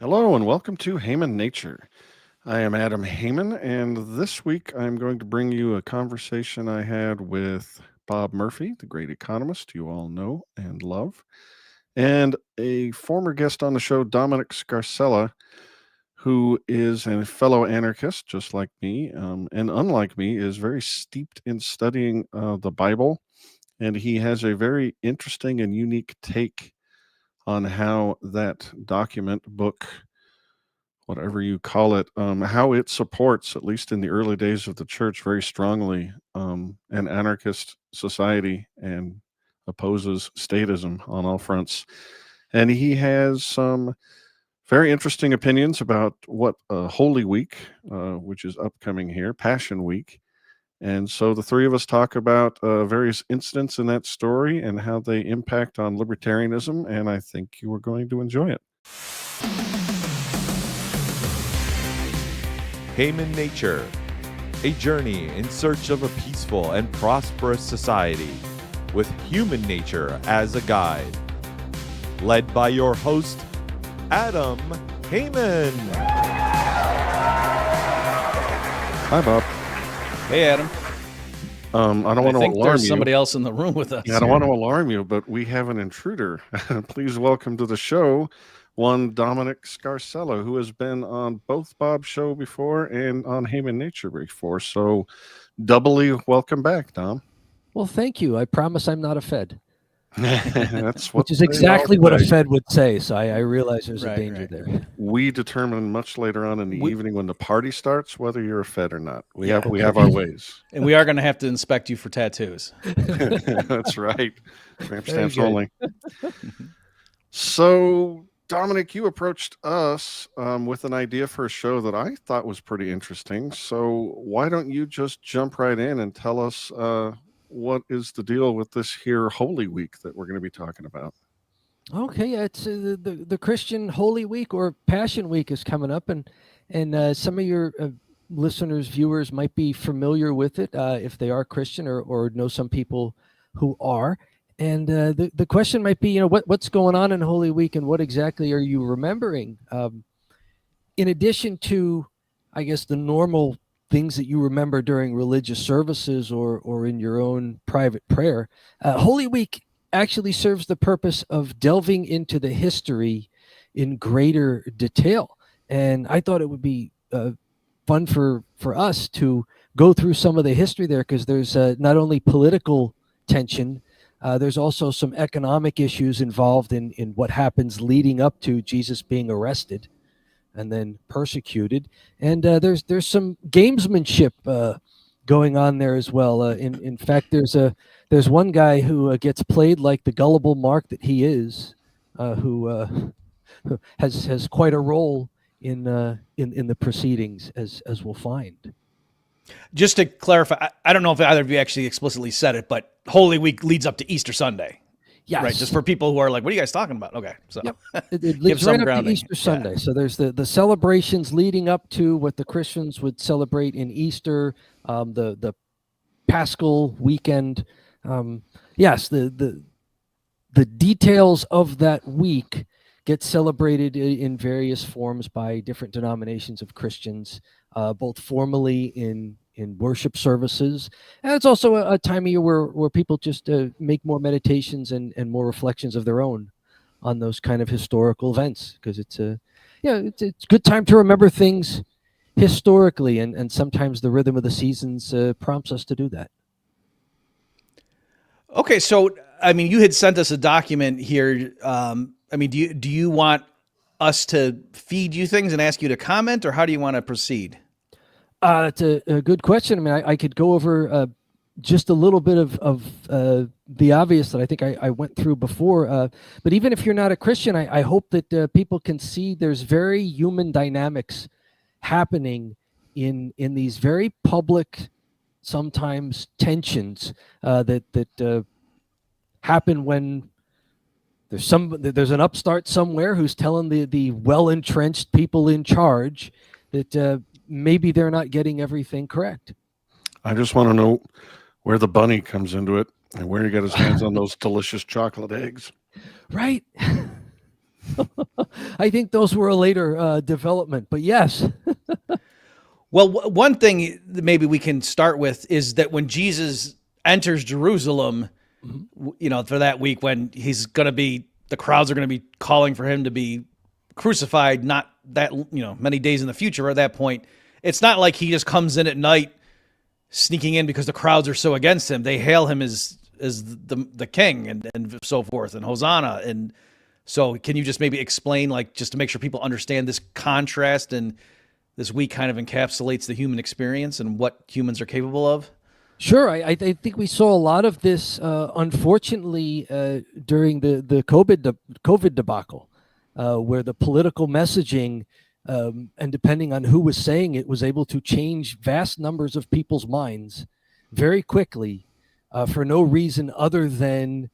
Hello and welcome to Haman Nature. I am Adam Haman, and this week I'm going to bring you a conversation I had with Bob Murphy, the great economist you all know and love, and a former guest on the show, Domenic Scarcella, who is a fellow anarchist just like me, and unlike me, is very steeped in studying the Bible, and he has a very interesting and unique take on how that document, book, whatever you call it, how it supports, at least in the early days of the church, very strongly an anarchist society and opposes statism on all fronts. And he has some very interesting opinions about what Holy Week, which is upcoming here, Passion Week. And so the three of us talk about various incidents in that story and how they impact on libertarianism. And I think you are going to enjoy it. Haman Nature, a journey in search of a peaceful and prosperous society with human nature as a guide. Led by your host, Adam Haman. Hi, Bob. Hey, Adam. I don't want to alarm you. There's somebody else in the room with us. Yeah, I don't want to alarm you, but we have an intruder. Please welcome to the show one Domenic Scarcella, who has been on both Bob's show before and on Haman Nature before. So doubly welcome back, Dom. Well, thank you. I promise I'm not a Fed. That's what Which is exactly what a Fed would say. So I realize there's a danger there. We determine much later on in the evening when the party starts whether you're a Fed or not. We have our ways. And we are going to have to inspect you for tattoos. That's right. Tramp stamps only. So, Domenic, you approached us with an idea for a show that I thought was pretty interesting. So why don't you just jump right in and tell us what is the deal with this here Holy Week that we're going to be talking about? Okay, it's the Christian Holy Week or Passion Week is coming up, and some of your listeners, viewers might be familiar with it if they are Christian or know some people who are. And the question might be, what's going on in Holy Week and what exactly are you remembering? In addition to, I guess, the normal things that you remember during religious services or in your own private prayer, Holy Week actually serves the purpose of delving into the history in greater detail. And I thought it would be fun for us to go through some of the history there, because there's not only political tension, there's also some economic issues involved in what happens leading up to Jesus being arrested and then persecuted. And there's some gamesmanship going on there as well. In fact, there's one guy who gets played like the gullible Mark that he is, who has quite a role in the proceedings, as we'll find. Just to clarify, I don't know if either of you actually explicitly said it, but Holy Week leads up to Easter Sunday. Yes. Right. Just for people who are like, what are you guys talking about? Okay. So yep. It leads right up to Easter Sunday. So there's the celebrations leading up to what the Christians would celebrate in Easter, the Paschal weekend. Yes, the details of that week get celebrated in various forms by different denominations of Christians, both formally in worship services. And it's also a time of year where people just make more meditations and more reflections of their own on those kind of historical events, because it's a good time to remember things historically, and sometimes the rhythm of the seasons prompts us to do that. Okay, so I mean, you had sent us a document here. I mean, do you want us to feed you things and ask you to comment, or how do you want to proceed? It's a good question. I mean, I could go over just a little bit of the obvious that I think I went through before. But even if you're not a Christian, I hope that people can see there's very human dynamics happening in these very public, sometimes tensions that happen when there's an upstart somewhere who's telling the well-entrenched people in charge that maybe they're not getting everything correct. I just want to know where the bunny comes into it and where he got his hands on those delicious chocolate eggs. Right. I think those were a later development, but yes. Well, one thing that maybe we can start with is that when Jesus enters Jerusalem, for that week when he's going to be, the crowds are going to be calling for him to be crucified, not that, many days in the future at that point. It's not like he just comes in at night sneaking in because the crowds are so against him. They hail him as the king and so forth, and Hosanna. And so can you just maybe explain, like, just to make sure people understand this contrast, and this week kind of encapsulates the human experience and what humans are capable of? Sure. I think we saw a lot of this, unfortunately, during the COVID debacle, where the political messaging, and depending on who was saying it, was able to change vast numbers of people's minds very quickly, for no reason other than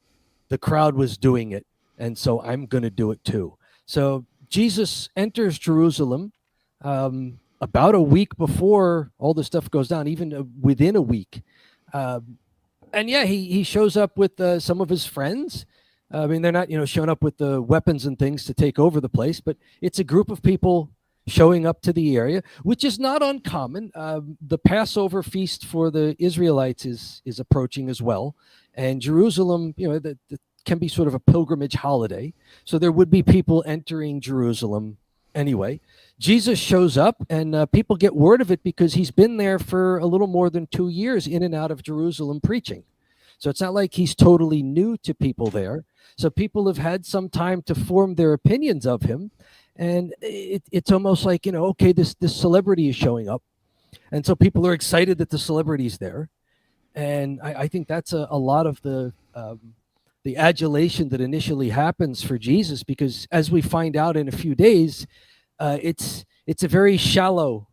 the crowd was doing it. And so I'm going to do it too. So Jesus enters Jerusalem about a week before all this stuff goes down, even within a week. And yeah, he shows up with some of his friends. I mean, they're not, showing up with the weapons and things to take over the place, but it's a group of people showing up to the area, which is not uncommon. The Passover feast for the Israelites is approaching as well. And Jerusalem, that can be sort of a pilgrimage holiday. So there would be people entering Jerusalem anyway. Jesus shows up, and people get word of it because he's been there for a little more than 2 years in and out of Jerusalem preaching. So it's not like he's totally new to people there. So people have had some time to form their opinions of him. And it's almost like, okay, this celebrity is showing up. And so people are excited that the celebrity's there. And I think that's a lot of the adulation that initially happens for Jesus, because as we find out in a few days, it's a very shallow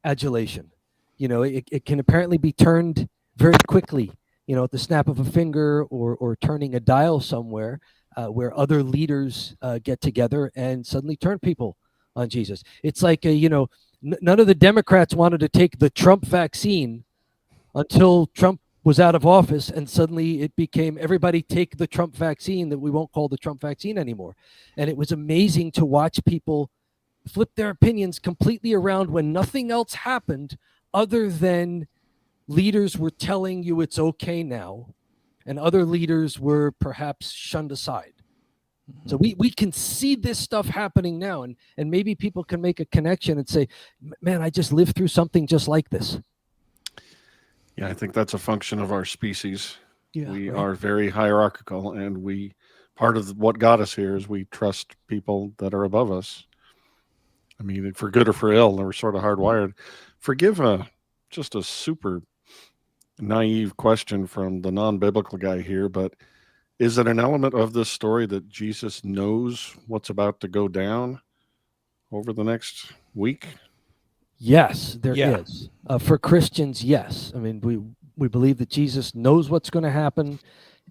adulation. It can apparently be turned very quickly, at the snap of a finger, or turning a dial somewhere, where other leaders get together and suddenly turn people on Jesus. It's like, none of the Democrats wanted to take the Trump vaccine until Trump was out of office, and suddenly it became, everybody take the Trump vaccine, that we won't call the Trump vaccine anymore. And it was amazing to watch people flip their opinions completely around when nothing else happened other than leaders were telling you it's okay now, and other leaders were perhaps shunned aside. So we can see this stuff happening now, and maybe people can make a connection and say, man, I just lived through something just like this. Yeah, I think that's a function of our species. Yeah, we right. are very hierarchical, and part of what got us here is we trust people that are above us. I mean, for good or for ill, we're sort of hardwired. Forgive just a super naive question from the non-biblical guy here, but is it an element of this story that Jesus knows what's about to go down over the next week? Yes, there Yeah. is. For Christians, yes. I mean, we believe that Jesus knows what's going to happen,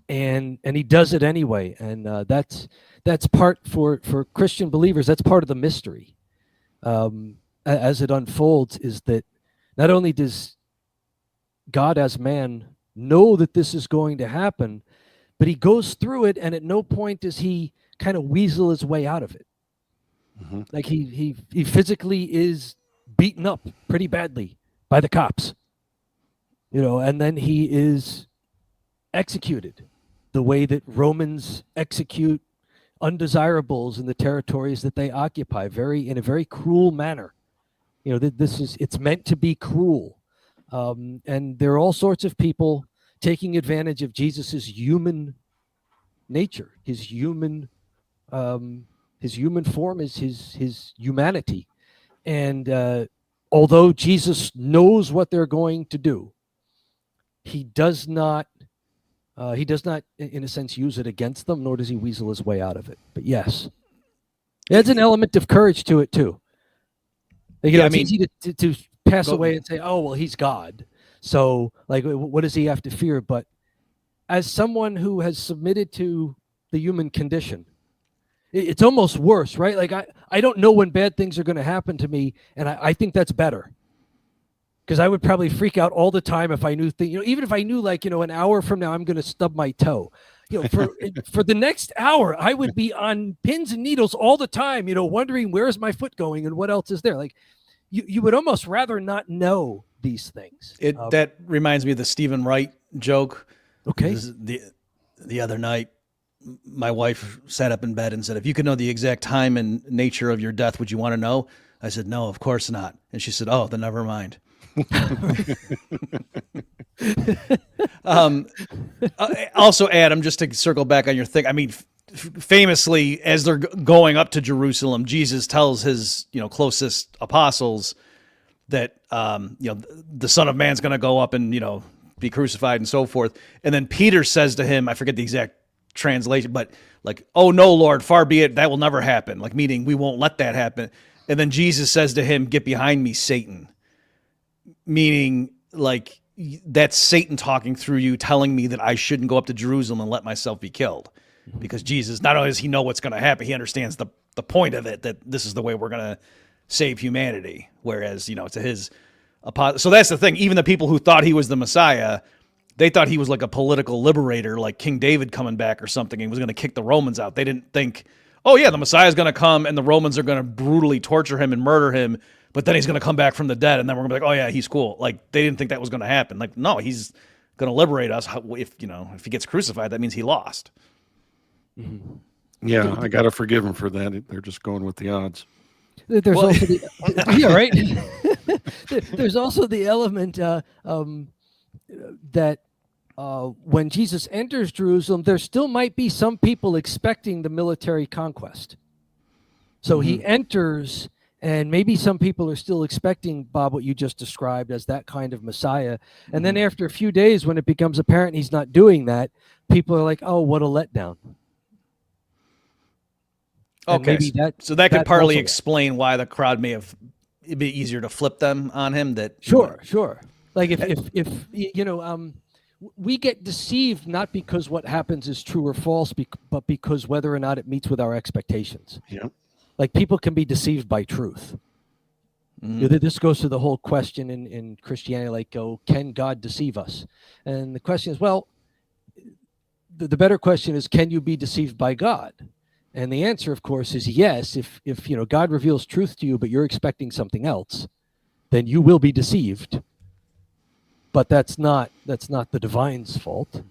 and he does it anyway. And that's part for Christian believers. That's part of the mystery. As it unfolds, is that not only does God as man know that this is going to happen, but he goes through it, and at no point does he kind of weasel his way out of it. Mm-hmm. Like he physically is beaten up pretty badly by the cops, and then he is executed the way that Romans execute undesirables in the territories that they occupy, in a very cruel manner. It's meant to be cruel. And there are all sorts of people taking advantage of Jesus's human nature, his human form, is his humanity. And although Jesus knows what they're going to do, he does not, in a sense, use it against them, nor does he weasel his way out of it. But yes, there's an element of courage to it too. It's easy to pass away and say, oh, well, he's God, so like, what does he have to fear? But as someone who has submitted to the human condition, it's almost worse, right? Like, I don't know when bad things are going to happen to me, and I think that's better, because I would probably freak out all the time if I knew even if I knew, like, an hour from now I'm going to stub my toe. For the next hour, I would be on pins and needles all the time, wondering where is my foot going and what else is there. Like you would almost rather not know these things. That reminds me of the Stephen Wright joke. Okay. The other night, my wife sat up in bed and said, if you could know the exact time and nature of your death, would you want to know? I said, no, of course not. And she said, oh, then never mind. Also, Adam, just to circle back on your thing, I mean, famously, as they're going up to Jerusalem, Jesus tells his closest apostles that the Son of Man's going to go up and be crucified and so forth. And then Peter says to him, I forget the exact translation, but like, oh no, Lord, far be it, that will never happen. Like, meaning we won't let that happen. And then Jesus says to him, get behind me, Satan. Meaning, like, that's Satan talking through you, telling me that I shouldn't go up to Jerusalem and let myself be killed. Because Jesus, not only does he know what's going to happen, he understands the point of it, that this is the way we're going to save humanity. Whereas, to his apostles. So that's the thing. Even the people who thought he was the Messiah, they thought he was like a political liberator, like King David coming back or something, and was going to kick the Romans out. They didn't think, oh yeah, the Messiah is going to come and the Romans are going to brutally torture him and murder him, but then he's going to come back from the dead, and then we're going to be like, oh yeah, he's cool. Like, they didn't think that was going to happen. Like, no, he's going to liberate us. If he gets crucified, that means he lost. Mm-hmm. Yeah, I got to forgive them for that. They're just going with the odds. There's also there's also the element that when Jesus enters Jerusalem, there still might be some people expecting the military conquest. So he enters, and maybe some people are still expecting, Bob, what you just described as that kind of Messiah. And then after a few days, when it becomes apparent he's not doing that, people are like, oh, what a letdown. Okay, so that could partly explain why the crowd may have, it'd be easier to flip them on him. That sure. Like if we get deceived not because what happens is true or false, but because whether or not it meets with our expectations. Yeah. Like, people can be deceived by truth. This goes to the whole question in Christianity, like, can God deceive us? And the question is, well, the better question is, can you be deceived by God? And the answer, of course, is yes. If God reveals truth to you, but you're expecting something else, then you will be deceived. But that's not the divine's fault.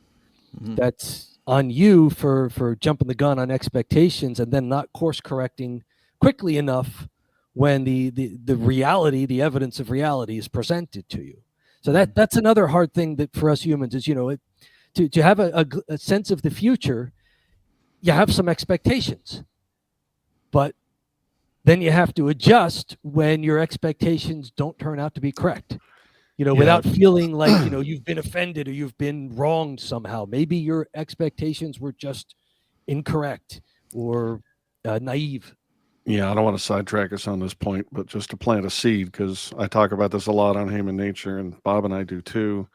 That's on you for jumping the gun on expectations and then not course correcting quickly enough when the reality, the evidence of reality, is presented to you. So that's another hard thing that for us humans is, to have a sense of the future. You have some expectations, but then you have to adjust when your expectations don't turn out to be correct, without feeling like, you've been offended or you've been wronged somehow. Maybe your expectations were just incorrect or naive. Yeah, I don't want to sidetrack us on this point, but just to plant a seed, because I talk about this a lot on Human Nature, and Bob and I do too.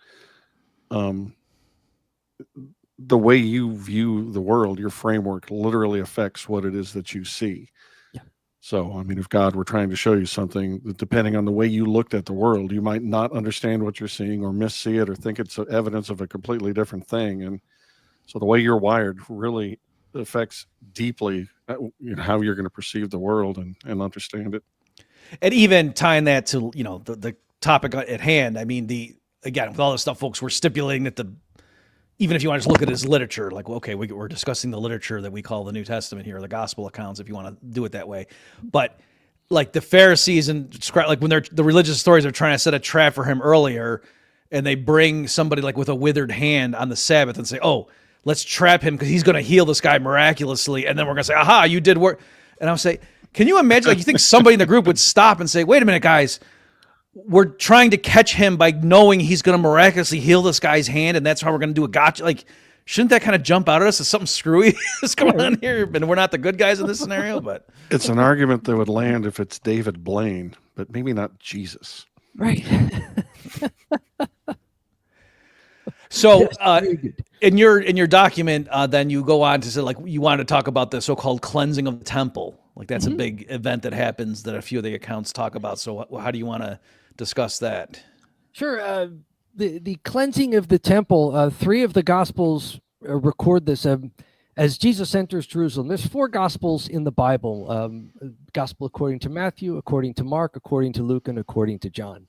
The way you view the world, your framework literally affects what it is that you see. Yeah. So, I mean, if God were trying to show you something, depending on the way you looked at the world, you might not understand what you're seeing or missee it or think it's evidence of a completely different thing. And so the way you're wired really affects deeply how you're going to perceive the world and understand it. And even tying that to, the topic at hand, I mean, again, with all this stuff, folks, we're stipulating that even if you want to just look at it as literature, like, well, okay, we're discussing the literature that we call the New Testament here, or the gospel accounts, if you want to do it that way. But like the Pharisees and like when the religious authorities are trying to set a trap for him earlier, and they bring somebody like with a withered hand on the Sabbath and say, oh, let's trap him because he's going to heal this guy miraculously. And then we're going to say, aha, you did work. And I'll say, can you imagine, like, you think somebody in the group would stop and say, wait a minute, guys, we're trying to catch him by knowing he's going to miraculously heal this guy's hand, and that's how we're going to do a gotcha. Like, shouldn't that kind of jump out at us as something screwy is going on here? And we're not the good guys in this scenario, but it's an argument that would land if it's David Blaine, but maybe not Jesus. Right. So in your document, then you go on to say, like, you want to talk about the so-called cleansing of the temple. Like, that's a big event that happens that a few of the accounts talk about. So how do you want to discuss that? Sure. The cleansing of the temple, 3 of the Gospels record this. As Jesus enters Jerusalem, there's 4 Gospels in the Bible, Gospel according to Matthew, according to Mark, according to Luke, and according to John.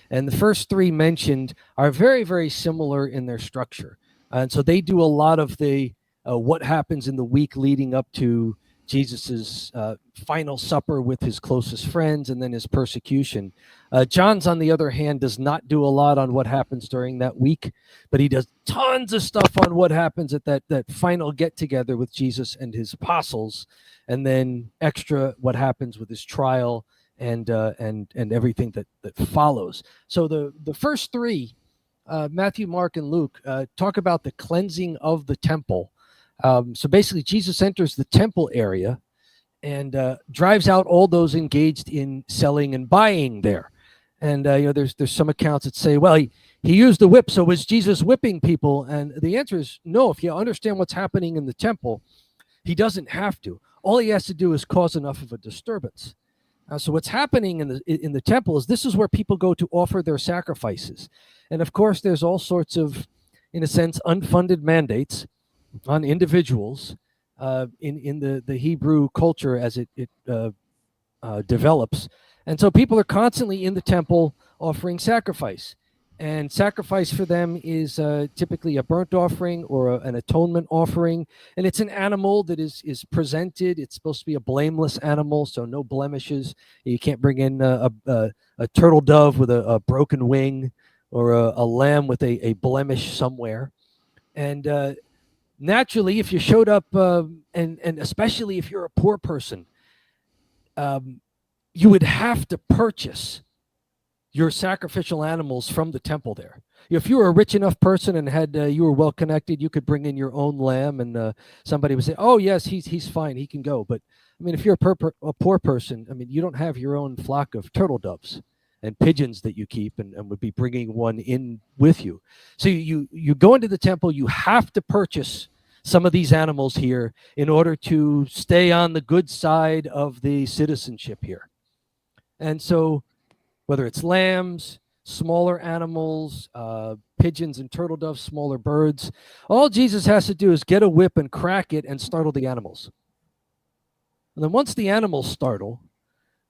And the first 3 mentioned are very, very similar in their structure. And so they do a lot of the what happens in the week leading up to Jesus's final supper with his closest friends and then his persecution. John's, on the other hand, does not do a lot on what happens during that week, but he does tons of stuff on what happens at that final get-together with Jesus and his apostles, and then extra what happens with his trial and everything that follows. So the first 3, Matthew, Mark, and Luke, talk about the cleansing of the temple. So basically, Jesus enters the temple area and drives out all those engaged in selling and buying there. And there's some accounts that say, well, he used the whip, so was Jesus whipping people? And the answer is no. If you understand what's happening in the temple, he doesn't have to. All he has to do is cause enough of a disturbance. So what's happening in the temple is this is where people go to offer their sacrifices. And of course, there's all sorts of, in a sense, unfunded mandates on individuals in the Hebrew culture as it develops. And so people are constantly in the temple offering sacrifice. And sacrifice for them is typically a burnt offering or an atonement offering. And it's an animal that is presented. It's supposed to be a blameless animal, so no blemishes. You can't bring in a turtle dove with a broken wing or a lamb with a blemish somewhere. And naturally, if you showed up, and especially if you're a poor person, you would have to purchase your sacrificial animals from the temple there. If you were a rich enough person and had you were well connected, you could bring in your own lamb, and somebody would say, "Oh yes, he's fine, he can go." But I mean, if you're a poor person, I mean, you don't have your own flock of turtle doves and pigeons that you keep, and would be bringing one in with you. So you go into the temple, you have to purchase some of these animals here in order to stay on the good side of the citizenship here. And so whether it's lambs, smaller animals, pigeons and turtle doves, smaller birds, all Jesus has to do is get a whip and crack it and startle the animals. And then once the animals startle,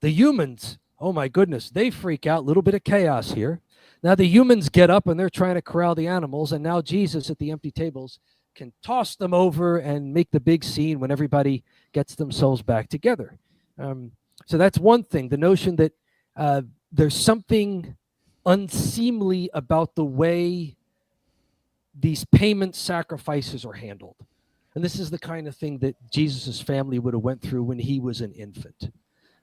the humans, oh my goodness, they freak out. A little bit of chaos here. Now the humans get up and they're trying to corral the animals, and now Jesus at the empty tables can toss them over and make the big scene when everybody gets themselves back together. So that's one thing, the notion that there's something unseemly about the way these payment sacrifices are handled. And this is the kind of thing that Jesus's family would have went through when he was an infant.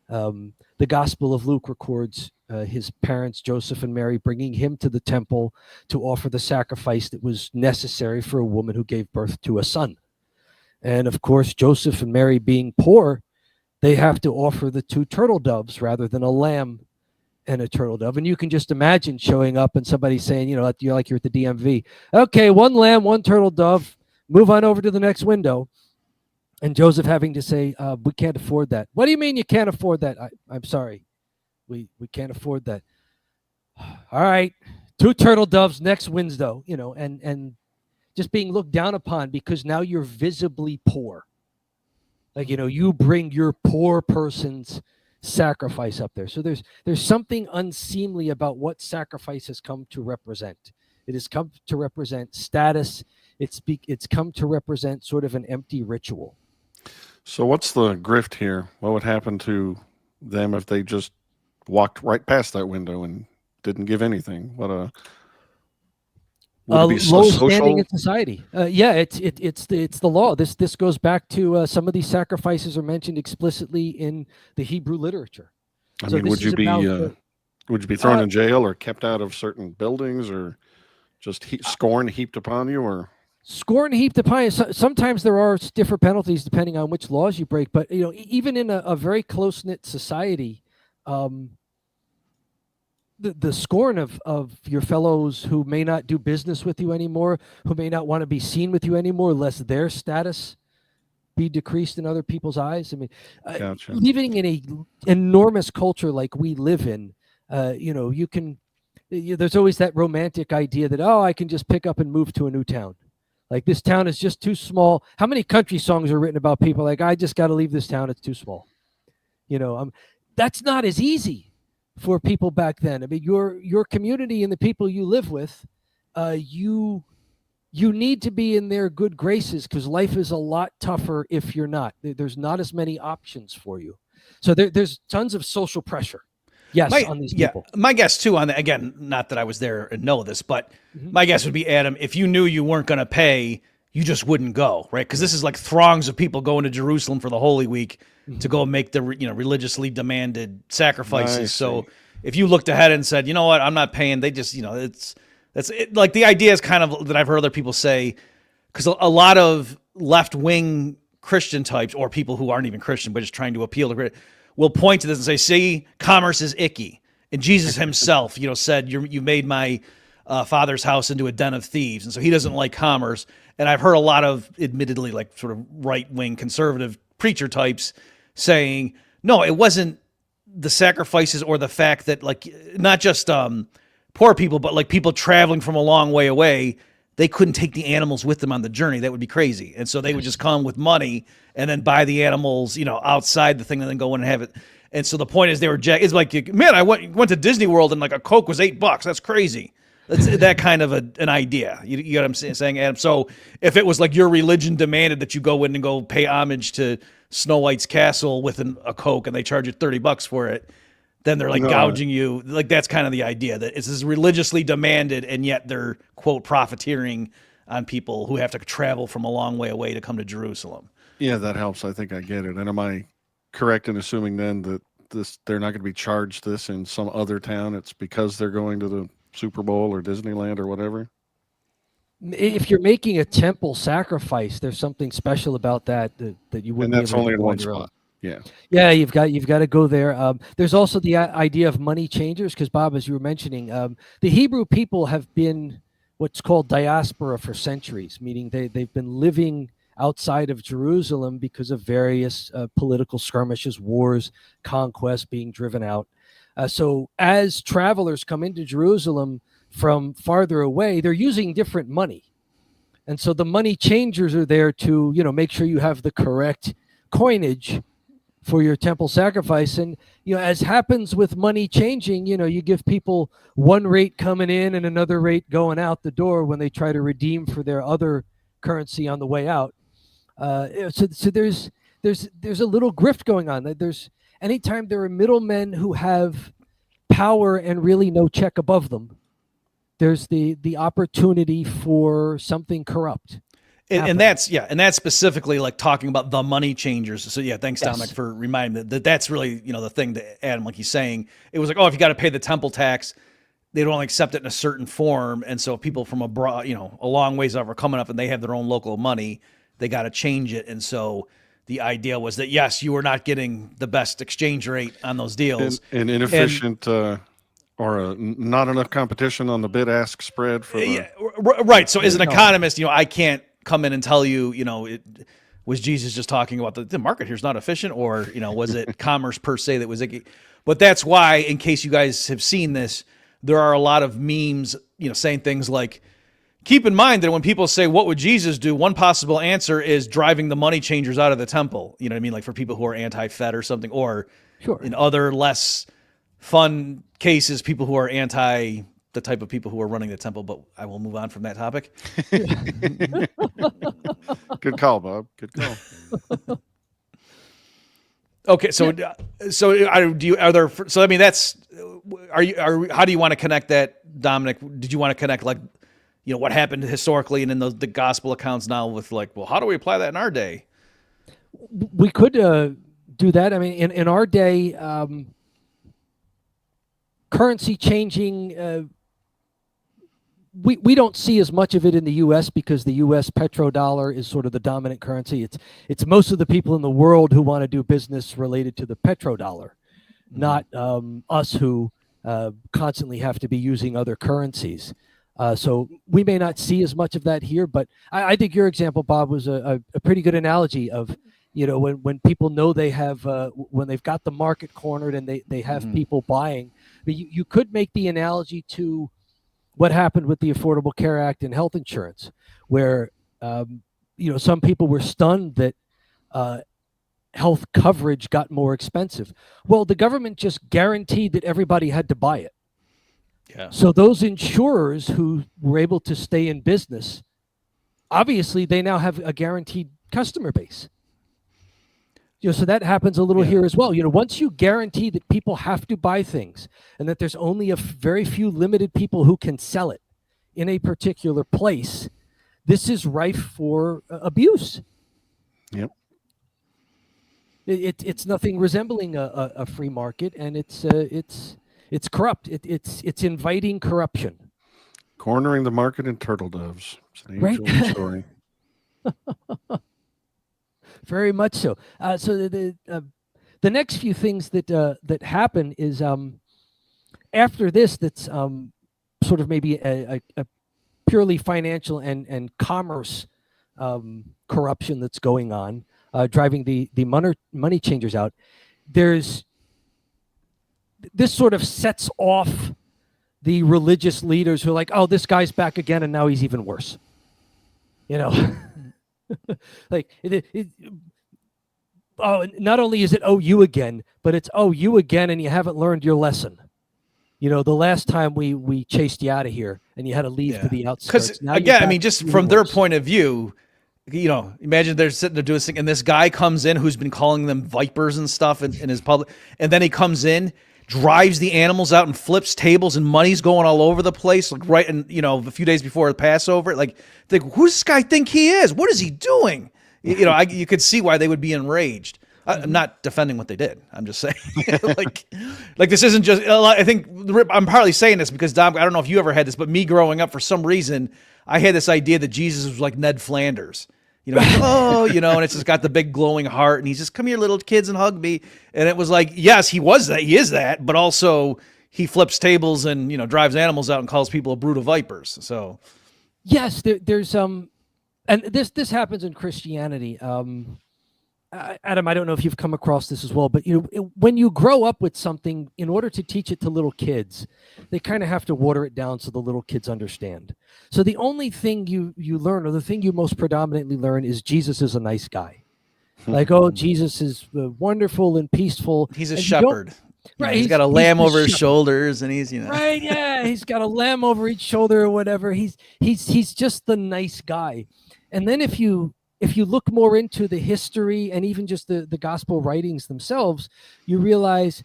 The Gospel of Luke records his parents, Joseph and Mary, bringing him to the temple to offer the sacrifice that was necessary for a woman who gave birth to a son. And of course, Joseph and Mary being poor, they have to offer the 2 turtle doves rather than a lamb and a turtle dove. And you can just imagine showing up and somebody saying, you're at the DMV. Okay, 1 lamb, 1 turtle dove, move on over to the next window. And Joseph having to say, we can't afford that. What do you mean you can't afford that? I'm sorry. We can't afford that. All right, 2 turtle doves, next window, and just being looked down upon because now you're visibly poor. Like, you bring your poor person's sacrifice up there. So there's something unseemly about what sacrifice has come to represent. It has come to represent status. It's come to represent sort of an empty ritual. So what's the grift here? What would happen to them if they just walked right past that window and didn't give anything? Would it be low social? standing in society. It's the law. This goes back to some of these sacrifices are mentioned explicitly in the Hebrew literature. I mean, would you be thrown in jail or kept out of certain buildings, or just scorn heaped upon you, or? Scorn heaped upon you. Sometimes there are different penalties depending on which laws you break. But even in a very close-knit society, the scorn of your fellows who may not do business with you anymore, who may not want to be seen with you anymore, lest their status be decreased in other people's eyes. I mean, Gotcha. Living in an enormous culture like we live in, there's always that romantic idea that, I can just pick up and move to a new town. Like, this town is just too small. How many country songs are written about people like, I just got to leave this town, it's too small? That's not as easy for people back then. I mean, your community and the people you live with, you need to be in their good graces, because life is a lot tougher if you're not. There's not as many options for you. So there's tons of social pressure. Yes, on these people. My guess too on that, again, not that I was there and know this, but my guess would be, Adam, if you knew you weren't going to pay, you just wouldn't go, right? Because this is like throngs of people going to Jerusalem for the Holy Week to go make the religiously demanded sacrifices. Nice. So if you looked ahead and said, you know what, I'm not paying, they just, that's it. Like, the idea is kind of that I've heard other people say, because a lot of left-wing Christian types, or people who aren't even Christian but just trying to appeal to, will point to this and say, see, commerce is icky. And Jesus himself, said, you made my father's house into a den of thieves. And so he doesn't like commerce. And I've heard a lot of, admittedly, like sort of right-wing conservative preacher types saying, no, it wasn't the sacrifices or the fact that, like, not just poor people, but like people traveling from a long way away, they couldn't take the animals with them on the journey. That would be crazy. And so they would just come with money and then buy the animals, outside the thing, and then go in and have it. And so the point is, it's like, man, I went to Disney World and like a Coke was $8. That's crazy. That's that kind of an idea. You get what I'm saying, Adam? So if it was like your religion demanded that you go in and go pay homage to Snow White's castle with a Coke, and they charge you $30 for it, then they're like gouging you. Like, that's kind of the idea, that it's religiously demanded, and yet they're, quote, profiteering on people who have to travel from a long way away to come to Jerusalem. Yeah, that helps. I think I get it. And am I correct in assuming then that they're not going to be charged this in some other town? It's because they're going to the Super Bowl or Disneyland or whatever? If you're making a temple sacrifice, there's something special about that you wouldn't. And that's be able only to in do one on your own. spot. Yeah. Yeah, you've got to go there. There's also the idea of money changers, because, Bob, as you were mentioning, the Hebrew people have been what's called diaspora for centuries, meaning they've been living outside of Jerusalem because of various political skirmishes, wars, conquest, being driven out. So as travelers come into Jerusalem from farther away, they're using different money. And so the money changers are there to, make sure you have the correct coinage for your temple sacrifice. And, as happens with money changing, you give people one rate coming in and another rate going out the door when they try to redeem for their other currency on the way out. So there's a little grift going on. There's anytime there are middlemen who have power and really no check above them, there's the opportunity for something corrupt. And that's specifically like talking about the money changers. So yeah, thanks, Yes. Dominic, for reminding me that's really, the thing that Adam, like he's saying, it was like, oh, if you got to pay the temple tax, they don't only accept it in a certain form. And so people from abroad, a long ways over coming up and they have their own local money, they got to change it. And so the idea was that, yes, you were not getting the best exchange rate on those deals. And inefficient or not enough competition on the bid-ask spread for the... Right. So as an economist, I can't come in and tell you, was Jesus just talking about the market here's not efficient, or, was it commerce per se that was icky? But that's why, in case you guys have seen this, there are a lot of memes, saying things like, keep in mind that when people say, what would Jesus do? One possible answer is driving the money changers out of the temple. You know what I mean? Like for people who are anti-Fed or something, or Sure. in other less fun cases, people who are anti the type of people who are running the temple. But I will move on from that topic. Good call, Bob. Good call. Okay. So how do you want to connect that, Dominic? Did you want to connect like, what happened historically and in the gospel accounts now with like, well, how do we apply that in our day? We could do that. I mean, in our day, currency changing, we don't see as much of it in the U.S. because the U.S. petrodollar is sort of the dominant currency. It's most of the people in the world who want to do business related to the petrodollar, not us who constantly have to be using other currencies. So we may not see as much of that here, but I think your example, Bob, was a pretty good analogy of, when people know they have, when they've got the market cornered and they have people buying. But you could make the analogy to what happened with the Affordable Care Act and health insurance, where Some people were stunned that health coverage got more expensive. Well, the government just guaranteed that everybody had to buy it. Yeah. So those insurers who were able to stay in business, obviously they now have a guaranteed customer base. So that happens a little here as well. Once you guarantee that people have to buy things and that there's only a very few limited people who can sell it in a particular place, this is rife for abuse. Yep. It's nothing resembling a free market, and it's corrupt. It's inviting corruption. Cornering the market in turtle doves. It's an Right. age-old story. Very much so. So the next few things that happen is after this. That's sort of maybe a purely financial and commerce corruption that's going on, driving the money changers out. This sort of sets off the religious leaders who are like, oh, this guy's back again, and now he's even worse. Like not only is it you again, but it's you again, and you haven't learned your lesson. The last time we chased you out of here, and you had to leave to the outskirts. Because again, I mean, just from their point of view, imagine they're sitting there doing this thing, and this guy comes in who's been calling them vipers and stuff in his public, and then he comes in, drives the animals out and flips tables, and money's going all over the place, like right, and a few days before the Passover, like who does this guy think he is? What is he doing? You could see why they would be enraged. I'm not defending what they did. I'm just saying, like this isn't just. I think I'm partly saying this because Dom, I don't know if you ever had this, but me growing up, for some reason, I had this idea that Jesus was like Ned Flanders. And it's just got the big glowing heart, and he's just, come here, little kids, and hug me. And it was like, yes, he was that, he is that, but also he flips tables and drives animals out and calls people a brood of vipers. So, yes, there's and this happens in Christianity. Adam, I don't know if you've come across this as well, but when you grow up with something, in order to teach it to little kids, they kind of have to water it down so the little kids understand. So the only thing you learn, or the thing you most predominantly learn, is Jesus is a nice guy. Like, Jesus is wonderful and peaceful. He's a shepherd. Right, he's got a lamb over his shoulders, and he's right, yeah, he's got a lamb over each shoulder or whatever. He's just the nice guy. And then if you look more into the history and even just the gospel writings themselves, you realize,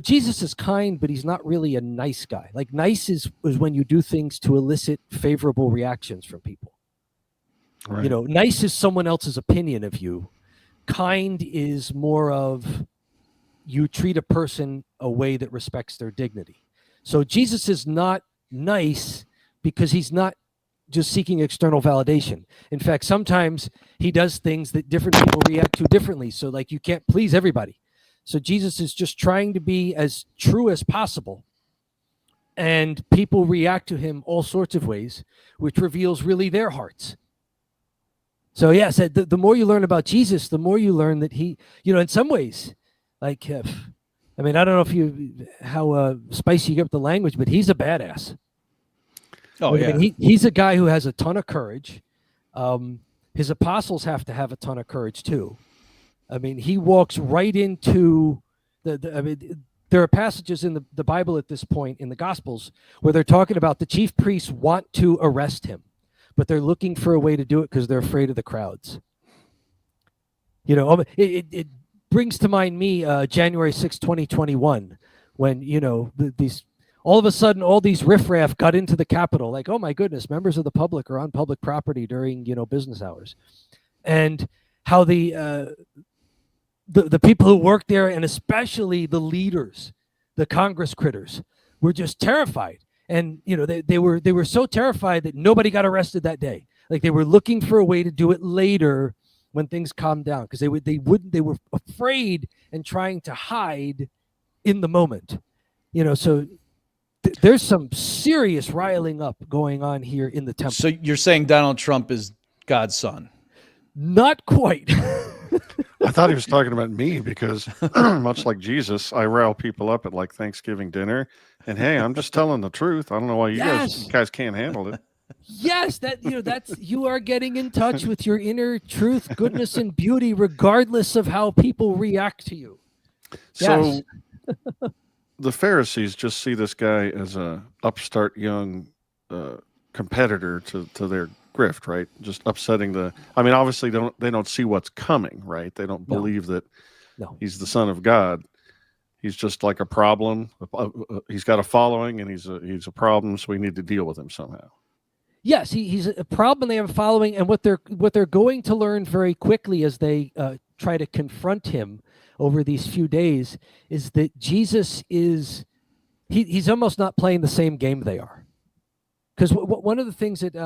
Jesus is kind, but he's not really a nice guy. Like, nice is when you do things to elicit favorable reactions from people. Right. Nice is someone else's opinion of you. Kind is more of, you treat a person a way that respects their dignity. So Jesus is not nice because he's not just seeking external validation. In fact, sometimes he does things that different people react to differently. So like, you can't please everybody. So Jesus is just trying to be as true as possible. And people react to him all sorts of ways, which reveals really their hearts. So yes, the more you learn about Jesus, the more you learn that he, in some ways, like, I don't know how spicy you get with the language, but he's a badass. Oh, yeah. He's a guy who has a ton of courage. His apostles have to have a ton of courage too. He walks right into there are passages in the Bible at this point in the Gospels where they're talking about the chief priests want to arrest him, but they're looking for a way to do it because they're afraid of the crowds. It brings to mind January 6, 2021, when, these all of a sudden, all these riffraff got into the Capitol. Like, oh my goodness, members of the public are on public property during, business hours. And how the people who work there, and especially the leaders, the Congress critters, were just terrified. And, they were so terrified that nobody got arrested that day. Like, they were looking for a way to do it later when things calmed down, because they were afraid and trying to hide in the moment. So there's some serious riling up going on here in the temple. So you're saying Donald Trump is God's son? Not quite. I thought he was talking about me because, much like Jesus, I rile people up at like Thanksgiving dinner. And hey, I'm just telling the truth. I don't know why you guys can't handle it. Yes, that's you are getting in touch with your inner truth, goodness, and beauty, regardless of how people react to you. So Yes. the Pharisees just see this guy as a upstart young competitor to their grift, right? Just upsetting the. I mean, obviously they don't see what's coming, right? They don't No. believe that No. he's the son of God. He's just like a problem. He's got a following, and he's a problem. So we need to deal with him somehow. Yes, he's a problem. They have a following, and what they're going to learn very quickly as they try to confront him over these few days is that Jesus is he's almost not playing the same game they are. Because one of the things that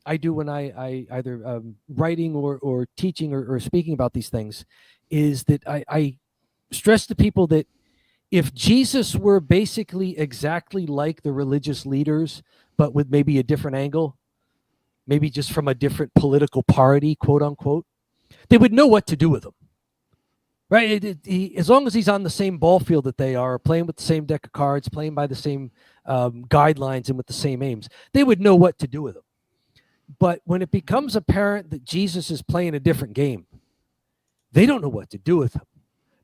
I do when I either writing or teaching or speaking about these things is that I stress to people that if Jesus were basically exactly like the religious leaders, but with maybe a different angle, maybe just from a different political party, quote unquote, they would know what to do with him. Right? As long as he's on the same ball field that they are, playing with the same deck of cards, playing by the same guidelines and with the same aims, they would know what to do with him. But when it becomes apparent that Jesus is playing a different game, they don't know what to do with him.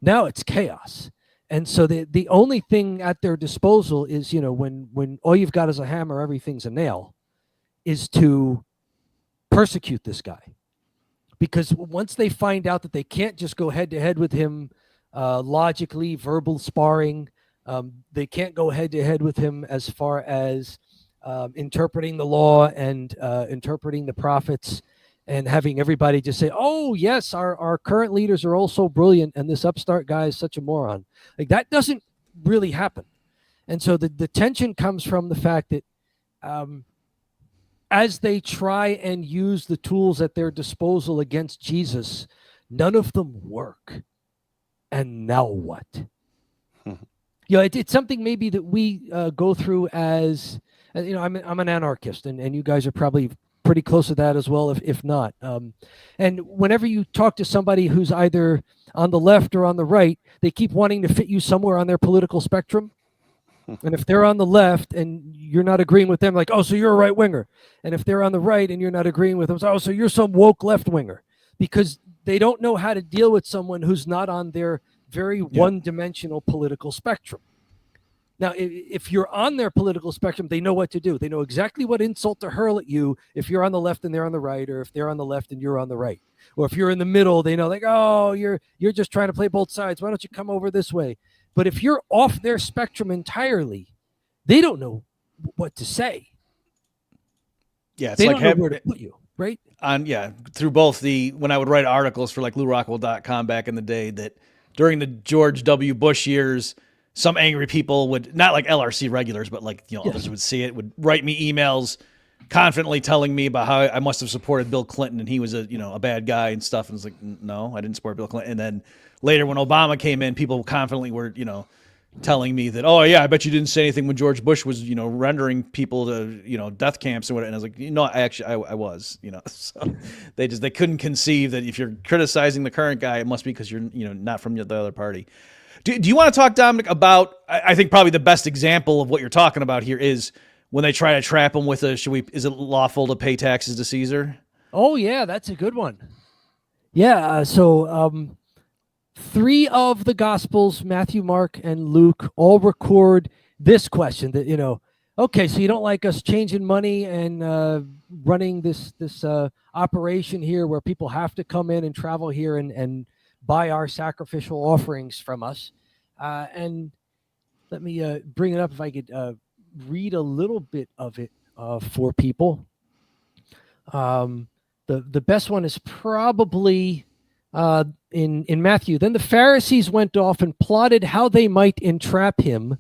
Now it's chaos. And so the only thing at their disposal is, when all you've got is a hammer, everything's a nail, is to persecute this guy. Because once they find out that they can't just go head to head with him logically, verbal sparring, they can't go head to head with him as far as interpreting the law and interpreting the prophets and having everybody just say, oh, yes, our current leaders are all so brilliant and this upstart guy is such a moron. Like, that doesn't really happen. And so the tension comes from the fact that as they try and use the tools at their disposal against Jesus, none of them work. And now what? It's something maybe that we go through as, I'm an anarchist, and you guys are probably pretty close to that as well, if not. And whenever you talk to somebody who's either on the left or on the right, they keep wanting to fit you somewhere on their political spectrum. And if they're on the left and you're not agreeing with them, like, oh, so you're a right winger. And if they're on the right and you're not agreeing with them, oh, so you're some woke left winger. Because they don't know how to deal with someone who's not on their very one-dimensional political spectrum. Now, if you're on their political spectrum, they know what to do. They know exactly what insult to hurl at you if you're on the left and they're on the right, or if they're on the left and you're on the right. Or if you're in the middle, they know, like, oh, you're just trying to play both sides. Why don't you come over this way? But if you're off their spectrum entirely, they don't know what to say. Yeah, it's they like don't know where to put you, right? Through both when I would write articles for like LouRockwell.com back in the day, that during the George W. Bush years, some angry people would, not like LRC regulars, but like, others would see it, would write me emails confidently telling me about how I must have supported Bill Clinton and he was a bad guy and stuff. And it's like, no, I didn't support Bill Clinton. And then later when Obama came in, people confidently were, telling me that, oh yeah, I bet you didn't say anything when George Bush was, rendering people to, death camps or whatever. And I was like, I was, so they couldn't conceive that if you're criticizing the current guy, it must be because you're, not from the other party. Do you want to talk, Dominic, about, I think probably the best example of what you're talking about here is when they try to trap him with is it lawful to pay taxes to Caesar? Oh yeah, that's a good one. Yeah. So 3 of the Gospels, Matthew, Mark, and Luke, all record this question that, okay, so you don't like us changing money and running this operation here where people have to come in and travel here and buy our sacrificial offerings from us. And let me bring it up if I could read a little bit of it for people. The best one is probably in Matthew. Then the Pharisees went off and plotted how they might entrap him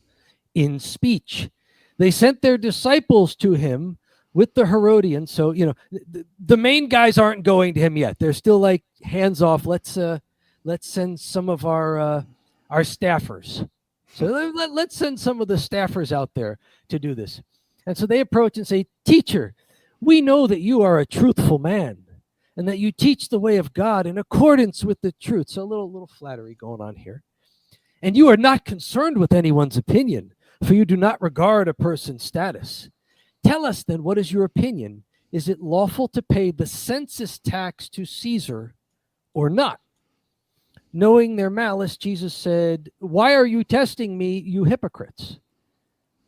in speech. They sent their disciples to him with the Herodians. So, the main guys aren't going to him yet. They're still like, hands off. Let's send some of our staffers. So let's send some of the staffers out there to do this. And so they approach and say, Teacher, we know that you are a truthful man and that you teach the way of God in accordance with the truth. So a little flattery going on here. And you are not concerned with anyone's opinion, for you do not regard a person's status. Tell us then, what is your opinion? Is it lawful to pay the census tax to Caesar or not? Knowing their malice, Jesus said, why are you testing me, you hypocrites?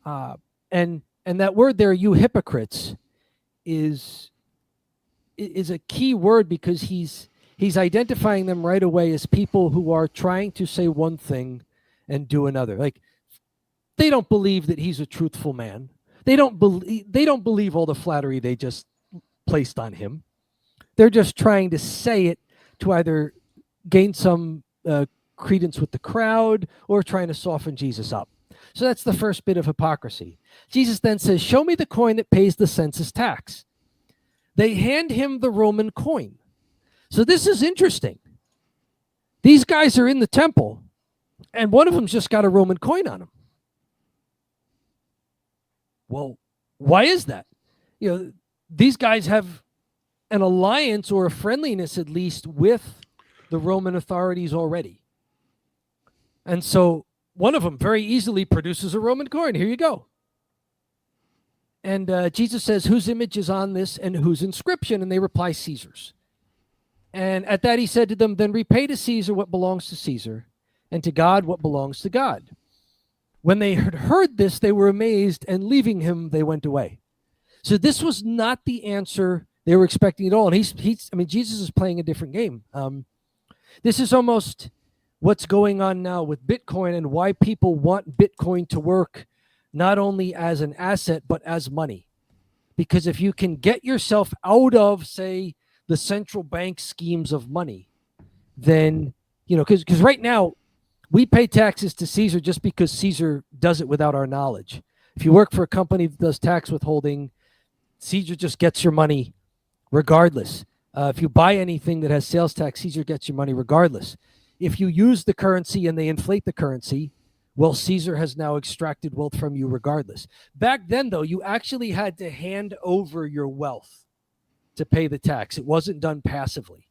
And that word there, you hypocrites, is a key word because he's identifying them right away as people who are trying to say one thing and do another. Like, they don't believe that he's a truthful man. They don't believe all the flattery they just placed on him. They're just trying to say it to either gain some credence with the crowd or trying to soften Jesus up. So that's the first bit of hypocrisy. Jesus then says, show me the coin that pays the census tax. They hand him the Roman coin. So this is interesting. These guys are in the temple, and one of them's just got a Roman coin on him. Well, why is that? These guys have an alliance or a friendliness, at least, with the Roman authorities already. And so one of them very easily produces a Roman coin. Here you go. And Jesus says, whose image is on this and whose inscription? And they reply, Caesar's. And at that he said to them, then repay to Caesar what belongs to Caesar, and to God what belongs to God. When they had heard this, they were amazed, and leaving him, they went away. So this was not the answer they were expecting at all. And Jesus is playing a different game. This is almost what's going on now with Bitcoin and why people want Bitcoin to work not only as an asset, but as money. Because if you can get yourself out of, say, the central bank schemes of money, then, because right now, we pay taxes to Caesar just because Caesar does it without our knowledge. If you work for a company that does tax withholding, Caesar just gets your money regardless. If you buy anything that has sales tax, Caesar gets your money regardless. If you use the currency and they inflate the currency, well, Caesar has now extracted wealth from you regardless. Back then, though, you actually had to hand over your wealth to pay the tax. It wasn't done passively.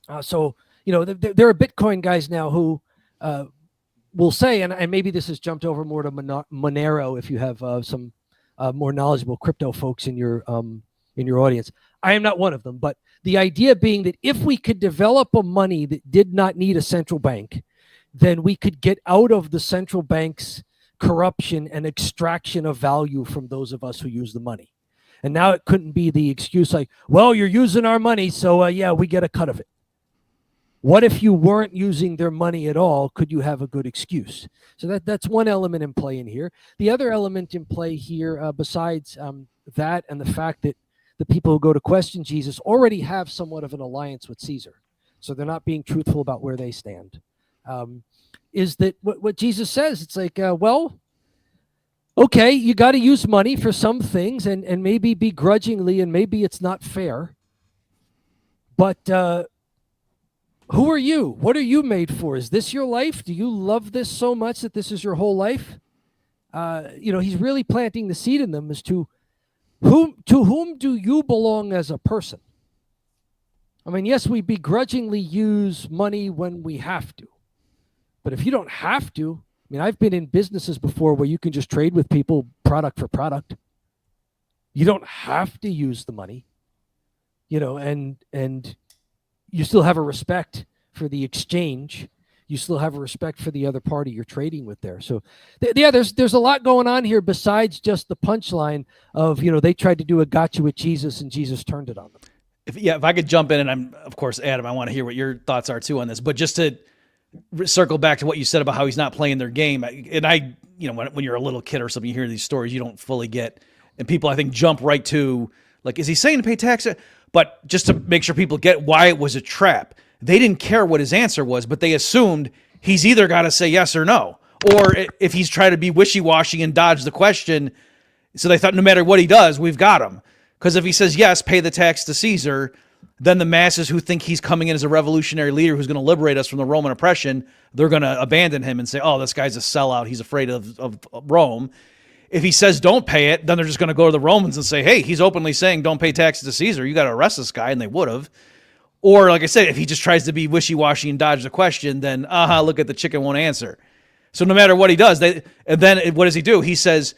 There are Bitcoin guys now who will say, and maybe this has jumped over more to Monero if you have some more knowledgeable crypto folks in your audience. I am not one of them, but the idea being that if we could develop a money that did not need a central bank, then we could get out of the central bank's corruption and extraction of value from those of us who use the money. And now it couldn't be the excuse like, well, you're using our money, so yeah, we get a cut of it. What if you weren't using their money at all? Could you have a good excuse? So that's one element in play in here. The other element in play here, besides that and the fact that the people who go to question Jesus already have somewhat of an alliance with Caesar, so they're not being truthful about where they stand, is that what Jesus says? It's like, okay, you got to use money for some things and maybe begrudgingly, and maybe it's not fair, but who are you? What are you made for? Is this your life? Do you love this so much that this is your whole life? He's really planting the seed in them as to whom do you belong as a person? I mean, yes, we begrudgingly use money when we have to. But if you don't have to, I've been in businesses before where you can just trade with people product for product. You don't have to use the money, and you still have a respect for the exchange. You still have a respect for the other party you're trading with there. So, there's a lot going on here besides just the punchline of, they tried to do a gotcha with Jesus and Jesus turned it on them. If I could jump in, and I'm, of course, Adam, I want to hear what your thoughts are too on this, but just to circle back to what you said about how he's not playing their game. And when you're a little kid or something, you hear these stories you don't fully get. And people, I think, jump right to, like, is he saying to pay tax? But just to make sure people get why it was a trap. They didn't care what his answer was, but they assumed he's either got to say yes or no. Or if he's trying to be wishy-washy and dodge the question, so they thought no matter what he does, we've got him. Because if he says yes, pay the tax to Caesar, then the masses who think he's coming in as a revolutionary leader who's going to liberate us from the Roman oppression, they're going to abandon him and say, oh, this guy's a sellout. He's afraid of Rome. If he says don't pay it, then they're just going to go to the Romans and say, hey, he's openly saying don't pay taxes to Caesar. You got to arrest this guy, and they would have. Or, like I said, if he just tries to be wishy-washy and dodge the question, then, look at the chicken won't answer. So no matter what he does, then what does he do? He says,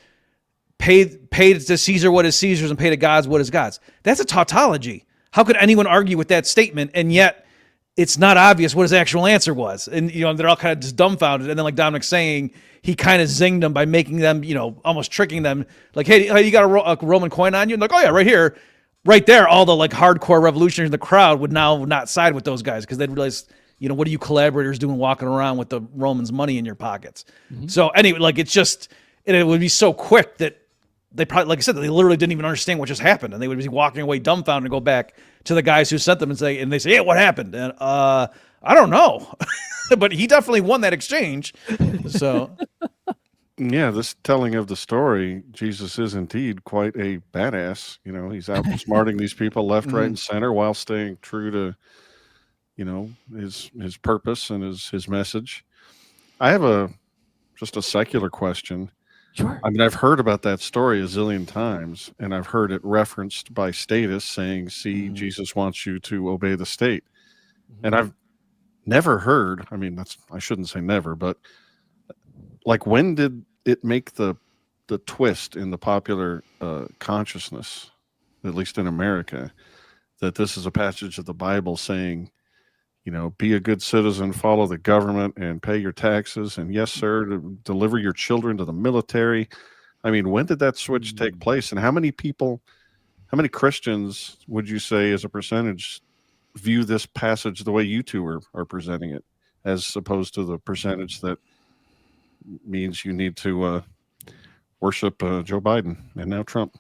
pay to Caesar what is Caesar's and pay to God's what is God's. That's a tautology. How could anyone argue with that statement? And yet it's not obvious what his actual answer was. And, they're all kind of just dumbfounded. And then like Dominic's saying, he kind of zinged them by making them, almost tricking them. Like, hey, you got a Roman coin on you? And like, oh yeah, right here. Right there, all the like hardcore revolutionaries in the crowd would now not side with those guys because they'd realize, what are you collaborators doing walking around with the Romans' money in your pockets? Mm-hmm. So anyway, like it would be so quick that they probably, like I said, they literally didn't even understand what just happened, and they would be walking away dumbfounded and go back to the guys who sent them and they say, yeah, what happened? And I don't know, but he definitely won that exchange. So. Yeah, this telling of the story, Jesus is indeed quite a badass. He's outsmarting these people left, right, and center while staying true to, his purpose and his message. I have just a secular question. Sure. I mean, I've heard about that story a zillion times, and I've heard it referenced by statists saying, see, Jesus wants you to obey the state. And I've never heard, I shouldn't say never, but like when did it make the twist in the popular consciousness, at least in America, that this is a passage of the Bible saying, be a good citizen, follow the government, and pay your taxes, and yes, sir, to deliver your children to the military. I mean, when did that switch take place, and how many Christians would you say as a percentage view this passage the way you two are presenting it, as opposed to the percentage that means you need to worship Joe Biden and now Trump?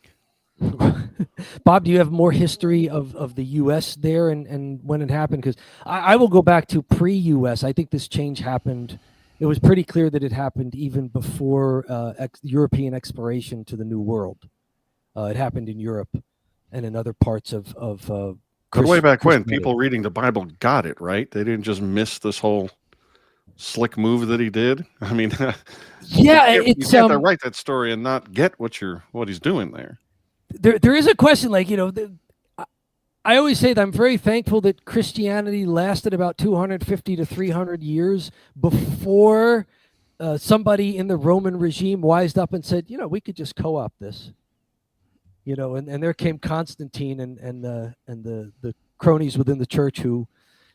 Bob, do you have more history of the U.S. there and when it happened? Because I will go back to pre-U.S. I think this change happened. It was pretty clear that it happened even before European exploration to the New World. It happened in Europe and in other parts of but way back when, people reading the Bible got it, right? They didn't just miss this whole slick move that he did. I mean, yeah, you can't write that story and not get what he's doing there. There is a question, like, I always say that I'm very thankful that Christianity lasted about 250 to 300 years before somebody in the Roman regime wised up and said, we could just co-opt this. And there came Constantine and the cronies within the church who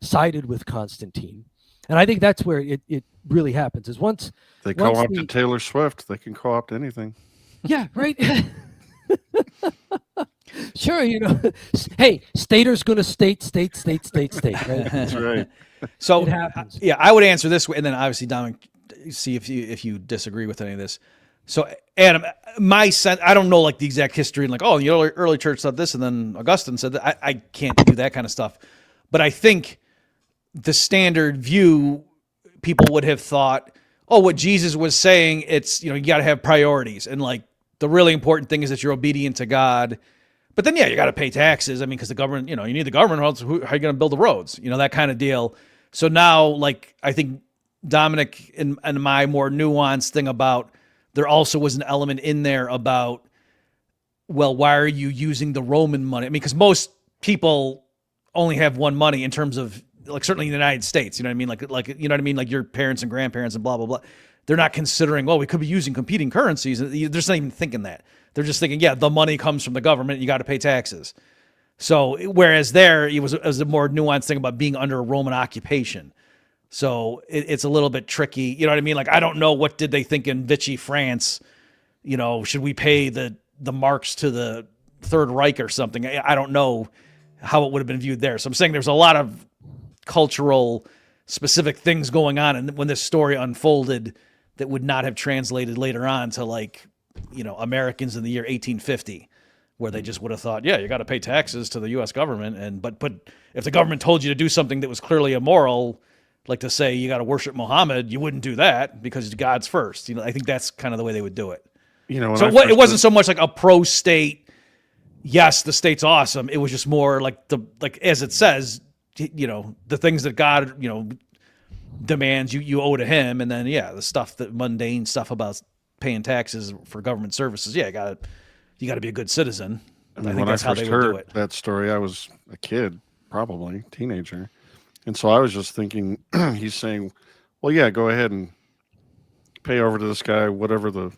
sided with Constantine. And I think that's where it really happens, is once they co-opted Taylor Swift, they can co-opt anything. Yeah, right. Sure, hey, stater's going to state. Right? That's right. So, yeah, I would answer this way, and then obviously, Dominic, see if you disagree with any of this. So, Adam, my sense, I don't know like the exact history, and like, the early church said this, and then Augustine said that. I can't do that kind of stuff. But I think the standard view, people would have thought, what Jesus was saying, it's, you got to have priorities, and like the really important thing is that you're obedient to God. But then, you got to pay taxes. I mean, because the government, you need the government, or else how are you going to build the roads? That kind of deal. So now, like, I think Dominic and my more nuanced thing about, there also was an element in there about, well, why are you using the Roman money? I mean, because most people only have one money in terms of, like, certainly in the United States, you know what I mean? Like, you know what I mean? Like your parents and grandparents and blah, blah, blah. They're not considering, we could be using competing currencies. They're just not even thinking that. They're just thinking, the money comes from the government. You got to pay taxes. So whereas there, it was a more nuanced thing about being under a Roman occupation. So it's a little bit tricky. You know what I mean? Like, I don't know, what did they think in Vichy, France? Should we pay the marks to the Third Reich or something? I don't know how it would have been viewed there. So I'm saying there's a lot of cultural specific things going on. And when this story unfolded, that would not have translated later on to, like, Americans in the year 1850, where they just would have thought, you got to pay taxes to the U.S. government. But if the government told you to do something that was clearly immoral, like to say you got to worship Muhammad, you wouldn't do that because God's first. I think that's kind of the way they would do it. So it wasn't so much like a pro-state, yes, the state's awesome. It was just more like as it says, the things that God, demands you owe to him, and then the stuff, that mundane stuff about paying taxes for government services. You got to be a good citizen. I think when that's how they would do it. That story, I was a kid, probably teenager, and so I was just thinking, he's saying, well, go ahead and pay over to this guy whatever the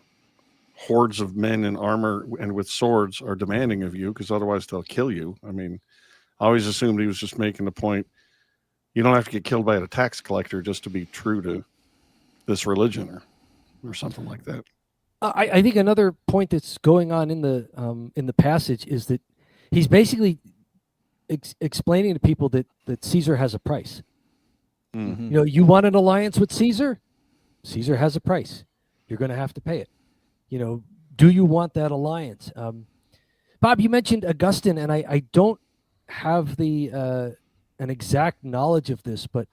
hordes of men in armor and with swords are demanding of you, because otherwise they'll kill you. I mean, I always assumed he was just making the point, you don't have to get killed by a tax collector just to be true to this religion or something like that. I think another point that's going on in the passage is that he's basically explaining to people that Caesar has a price. Mm. You know, you want an alliance with Caesar? Caesar has a price. You're going to have to pay it. You know, do you want that alliance? Bob, you mentioned Augustine, and I don't have the an exact knowledge of this, but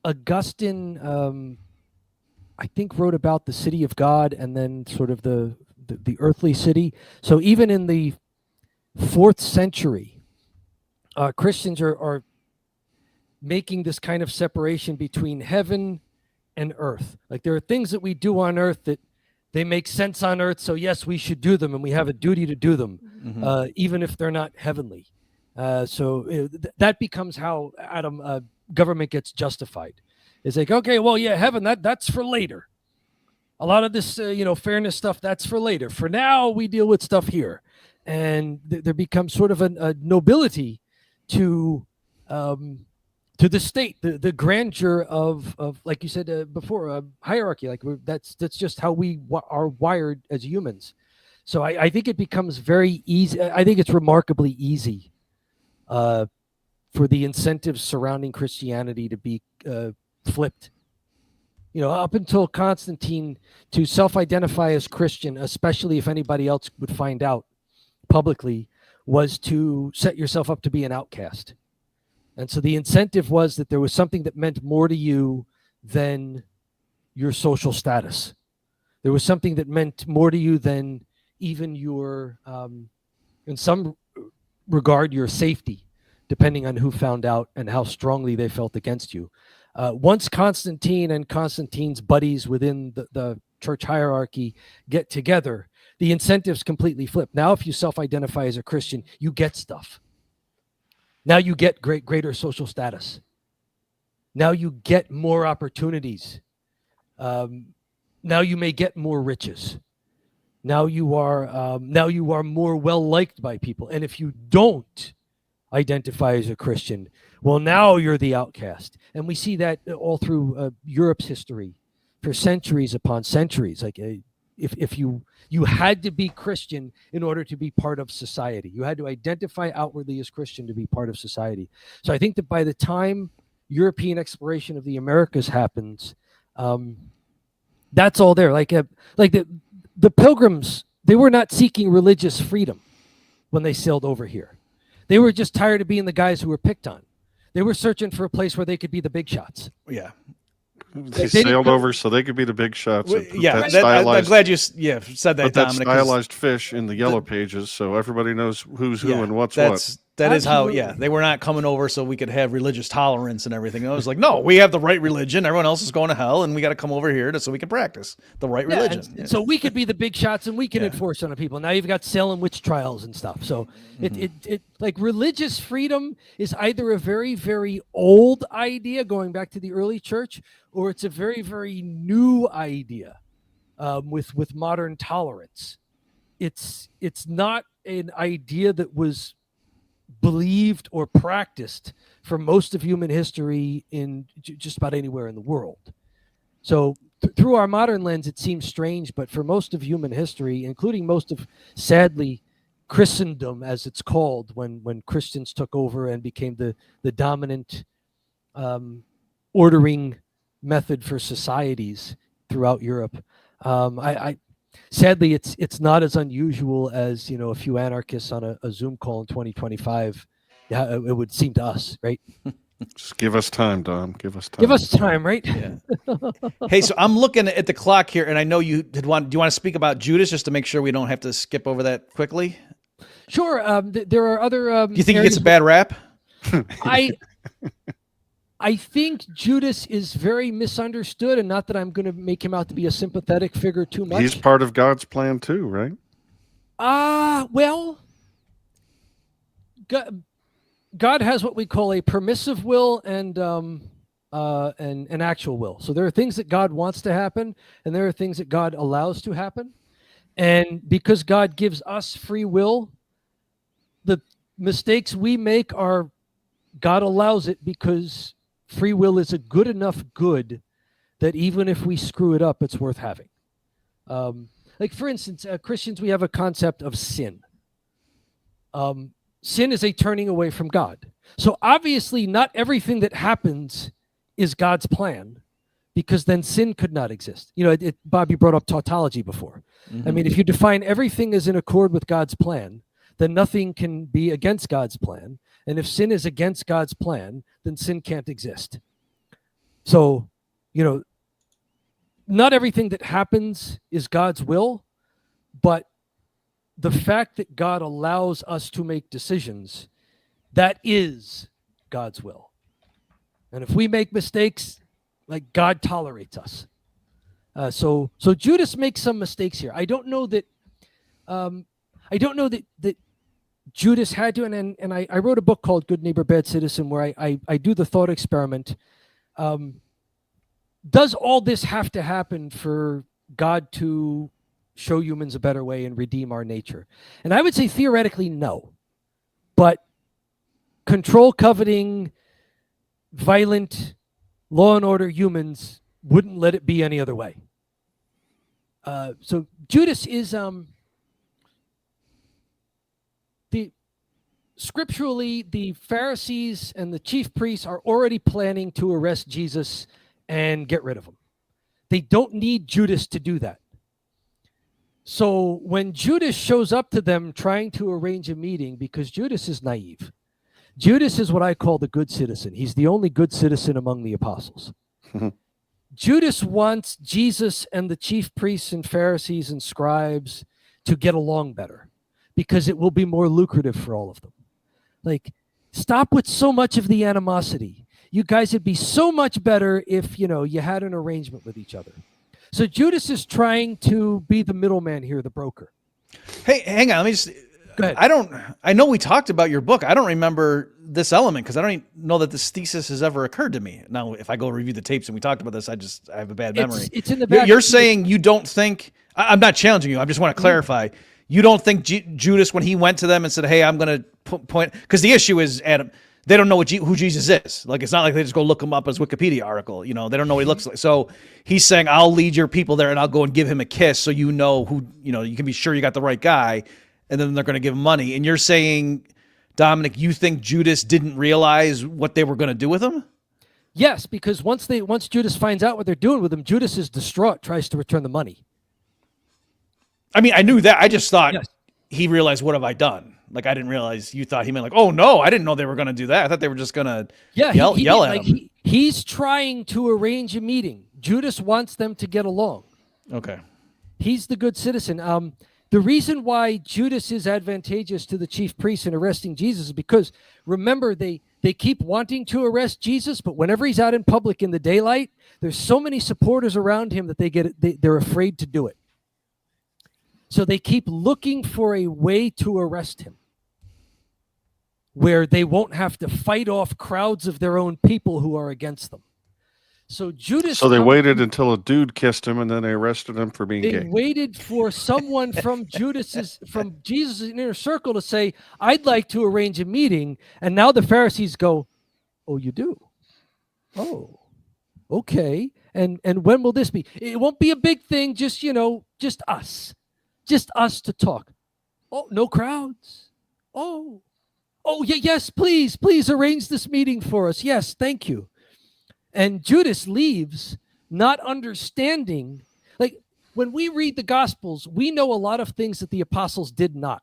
Augustine, I think, wrote about the city of God and then sort of the earthly city. So even in the 4th century, Christians are making this kind of separation between heaven and earth. Like, there are things that we do on earth that they make sense on earth, so yes, we should do them, and we have a duty to do them, even if they're not heavenly. So that becomes how government gets justified. It's like, okay, well, yeah, heaven, that's for later. A lot of this, fairness stuff, that's for later. For now, we deal with stuff here. And there becomes sort of a nobility to the state, the grandeur of like you said before, hierarchy. Like, that's just how we are wired as humans. So I think it becomes very easy. I think it's remarkably easy for the incentives surrounding Christianity to be flipped. You know, up until Constantine, to self-identify as Christian, especially if anybody else would find out publicly, was to set yourself up to be an outcast. And so the incentive was that there was something that meant more to you than your social status. There was something that meant more to you than even your, in some regard, your safety, depending on who found out and how strongly they felt against you. Once Constantine and Constantine's buddies within the church hierarchy get together, the incentives completely flip. Now, if you self-identify as a Christian, you get stuff. Now you get greater social status. Now you get more opportunities. Now you may get more riches. Now you are more well liked by people. And if you don't identify as a Christian, well, now you're the outcast. And we see that all through Europe's history for centuries upon centuries. Like, if you had to be Christian in order to be part of society. You had to identify outwardly as Christian to be part of society. So I think that by the time European exploration of the Americas happens, that's all there. Like the Pilgrims, they were not seeking religious freedom when they sailed over here. They were just tired of being the guys who were picked on. They were searching for a place where they could be the big shots. Yeah. They sailed over so they could be the big shots. Yeah, I'm glad you said that, But that Dominic. stylized fish in the yellow pages, so everybody knows who's who and what's what. That is how, they were not coming over so we could have religious tolerance and everything. I was like, no, we have the right religion. Everyone else is going to hell, and we got to come over here so we can practice the right religion. So we could be the big shots, and we can enforce on the people. Now you've got Salem witch trials and stuff. So it like religious freedom is either a very, very old idea going back to the early church, or it's a very, very new idea with modern tolerance. It's not an idea that was believed or practiced for most of human history in just about anywhere in the world. So through our modern lens, it seems strange, but for most of human history, including most of, sadly, Christendom, as it's called, when Christians took over and became the dominant ordering method for societies throughout Europe, sadly, it's not as unusual as, a few anarchists on a Zoom call in 2025. Yeah, it would seem to us, right? Just give us time, Dom. Give us time. Give us time, right? Yeah. Hey, so I'm looking at the clock here, and I know you do you want to speak about Judas just to make sure we don't have to skip over that quickly? Sure. There are other. Do you think he gets a bad rap? I think Judas is very misunderstood, and not that I'm going to make him out to be a sympathetic figure too much. He's part of God's plan too, right? Well, God has what we call a permissive will and and an actual will. So there are things that God wants to happen, and there are things that God allows to happen. And because God gives us free will, the mistakes we make are God allows it because free will is a good enough good that even if we screw it up, it's worth having. Like, for instance, Christians, we have a concept of sin. Sin is a turning away from God. So obviously not everything that happens is God's plan, because then sin could not exist. You know, Bob, you brought up tautology before. I mean, if you define everything as in accord with God's plan, then nothing can be against God's plan. And if sin is against God's plan, then sin can't exist. So, you know, not everything that happens is God's will, but the fact that God allows us to make decisions, that is God's will. And if we make mistakes, like, God tolerates us. So Judas makes some mistakes here. I don't know that Judas had to, and I wrote a book called Good Neighbor, Bad Citizen, where I do the thought experiment. Does all this have to happen for God to show humans a better way and redeem our nature? And I would say theoretically no. But control coveting, violent, law and order humans wouldn't let it be any other way. So Judas is scripturally, the Pharisees and the chief priests are already planning to arrest Jesus and get rid of him. They don't need Judas to do that. So when Judas shows up to them trying to arrange a meeting, because Judas is naive. Judas is what I call the good citizen. He's the only good citizen among the apostles. Judas wants Jesus and the chief priests and Pharisees and scribes to get along better, because it will be more lucrative for all of them. Like, stop with so much of the animosity. You guys, it'd be so much better if, you know, you had an arrangement with each other. So Judas is trying to be the middleman here, the broker. Hey, hang on. Let me just. Go ahead. I know we talked about your book. I don't remember this element because I don't even know that this thesis has ever occurred to me. Now, if I go review the tapes and we talked about this, I have a bad memory. It's in the back. You're saying you don't think. I'm not challenging you. I just want to clarify. You don't think Judas, when he went to them and said, "Hey, I'm going to point," because the issue is, Adam, they don't know who Jesus is. Like, it's not like they just go look him up as Wikipedia article. You know, they don't know what he looks like. So he's saying, "I'll lead your people there, and I'll go and give him a kiss, so you know who. You know, you can be sure you got the right guy." And then they're going to give him money. And you're saying, Dominic, you think Judas didn't realize what they were going to do with him? Yes, because once Judas finds out what they're doing with him, Judas is distraught, tries to return the money. I mean, I knew that. I just thought Yes. he realized, what have I done? Like, I didn't realize you thought he meant like, oh, no, I didn't know they were going to do that. I thought they were just going to yell at him. He's trying to arrange a meeting. Judas wants them to get along. Okay. He's the good citizen. The reason why Judas is advantageous to the chief priests in arresting Jesus is because, remember, they keep wanting to arrest Jesus, but whenever he's out in public in the daylight, there's so many supporters around him that they're afraid to do it. So they keep looking for a way to arrest him where they won't have to fight off crowds of their own people who are against them. So Judas. So they waited until a dude kissed him, and then they arrested him for being They gay. waited for someone from Jesus' inner circle to say, "I'd like to arrange a meeting." And now the Pharisees go, "Oh, you do? Oh, okay. And when will this be? It won't be a big thing. Just us to talk. Oh, no crowds. Oh, yeah, yes, please arrange this meeting for us. Yes, thank you." And Judas leaves not understanding. Like, when we read the Gospels, we know a lot of things that the apostles did not.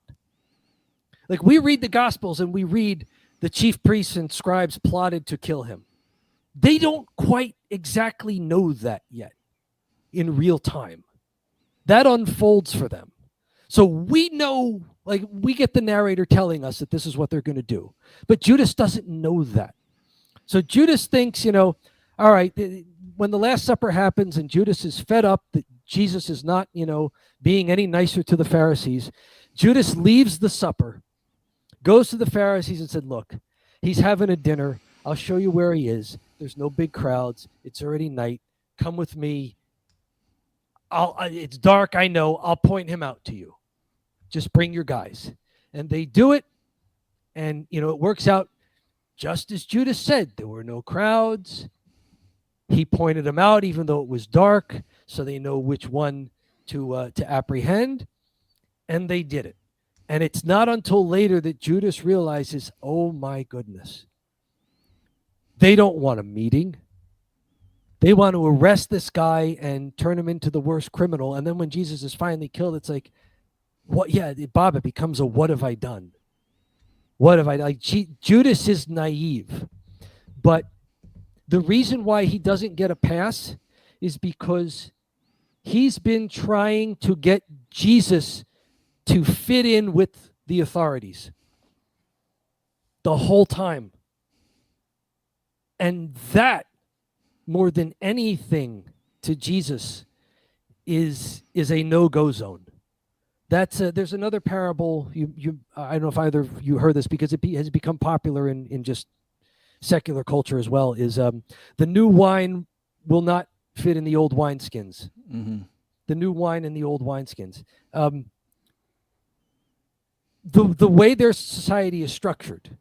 Like, we read the Gospels and we read the chief priests and scribes plotted to kill him. They don't quite exactly know that yet in real time. That unfolds for them. So we know, like, we get the narrator telling us that this is what they're going to do. But Judas doesn't know that. So Judas thinks, all right, when the Last Supper happens and Judas is fed up that Jesus is not, being any nicer to the Pharisees, Judas leaves the supper, goes to the Pharisees and said, "Look, he's having a dinner. I'll show you where he is. There's no big crowds. It's already night. Come with me. It's dark, I know. I'll point him out to you. Just bring your guys. And they do it. And, it works out just as Judas said. There were no crowds. He pointed them out, even though it was dark, so they know which one to apprehend. And they did it. And it's not until later that Judas realizes, oh my goodness, they don't want a meeting. They want to arrest this guy and turn him into the worst criminal. And then when Jesus is finally killed, it's like, what? Yeah, Bob, it becomes a what have I done? What have I done? Judas is naive. But the reason why he doesn't get a pass is because he's been trying to get Jesus to fit in with the authorities the whole time. And that, more than anything to Jesus, is a no-go zone. There's another parable. I don't know if either of you heard this, because it has become popular in just secular culture as well. Is the new wine will not fit in the old wineskins. Mm-hmm. The new wine in the old wineskins. The way their society is structured,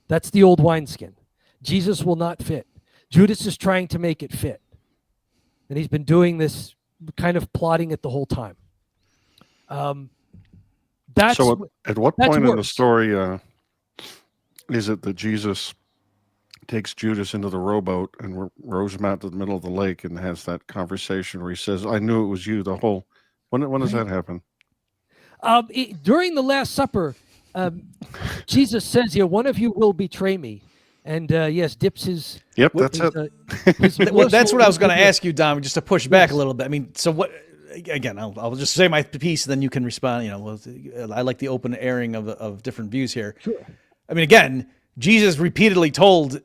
that's the old wineskin. Jesus will not fit. Judas is trying to make it fit. And he's been doing this, kind of plotting it the whole time. At what point in the story is it that Jesus takes Judas into the rowboat and rows him out to the middle of the lake and has that conversation where he says, I knew it was you the whole... When does that happen? During the Last Supper, Jesus says, one of you will betray me. And yes, dips his... Yep, that's it. Well, that's what I was going to ask you, Dom, just to push back a little bit. I mean, so what... Again, I'll just say my piece, and then you can respond. I like the open airing of different views here. Sure. I mean, again, Jesus repeatedly told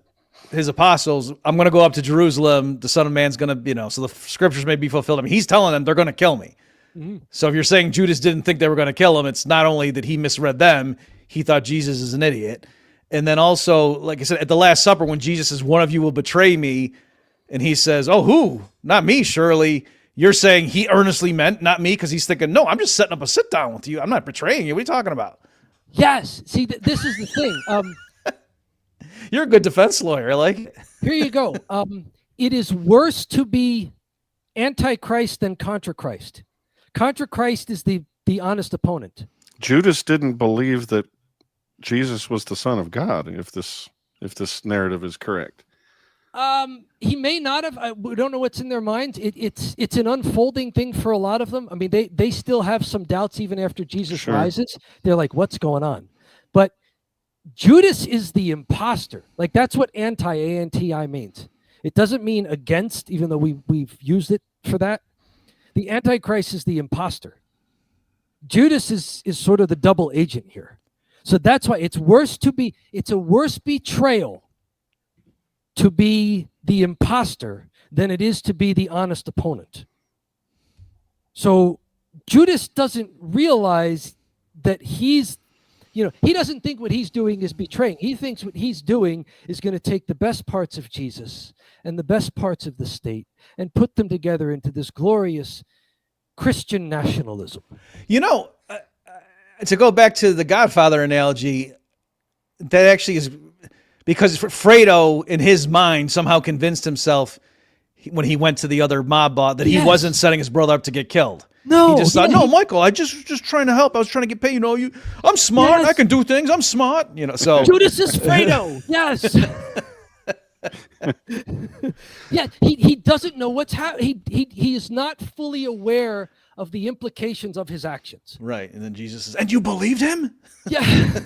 his apostles, I'm going to go up to Jerusalem. The Son of Man's going to, so the scriptures may be fulfilled. I mean, he's telling them they're going to kill me. Mm-hmm. So if you're saying Judas didn't think they were going to kill him, it's not only that he misread them, he thought Jesus is an idiot. And then also, like I said, at the Last Supper, when Jesus says, one of you will betray me, and he says, oh, who? Not me, surely. You're saying he earnestly meant not me, because he's thinking, no, I'm just setting up a sit down with you. I'm not betraying you. What are you talking about? Yes. See, this is the thing. You're a good defense lawyer. I like it. Here you go. It is worse to be antichrist than contra Christ. Contra Christ is the honest opponent. Judas didn't believe that Jesus was the Son of God, if this narrative is correct. He may not have. We don't know what's in their minds. It's an unfolding thing for a lot of them. I mean, they still have some doubts even after Jesus rises. They're like, what's going on? But Judas is the imposter. Like, that's what anti means. It doesn't mean against, even though we've used it for that. The Antichrist is the imposter. Judas is sort of the double agent here. So that's why it's a worse betrayal to be the imposter than it is to be the honest opponent. So Judas doesn't realize that he doesn't think what he's doing is betraying. He thinks what he's doing is going to take the best parts of Jesus and the best parts of the state and put them together into this glorious Christian nationalism. To go back to the Godfather analogy, that actually is because Fredo, in his mind, somehow convinced himself when he went to the other mob boss that he wasn't setting his brother up to get killed. No, he just thought, no, Michael, I just trying to help. I was trying to get paid. I'm smart. I can do things. I'm smart. So Judas is Fredo. Yes. Yeah, he doesn't know what's happening. He is not fully aware of the implications of his actions. Right, and then Jesus says, "And you believed him?" Yeah.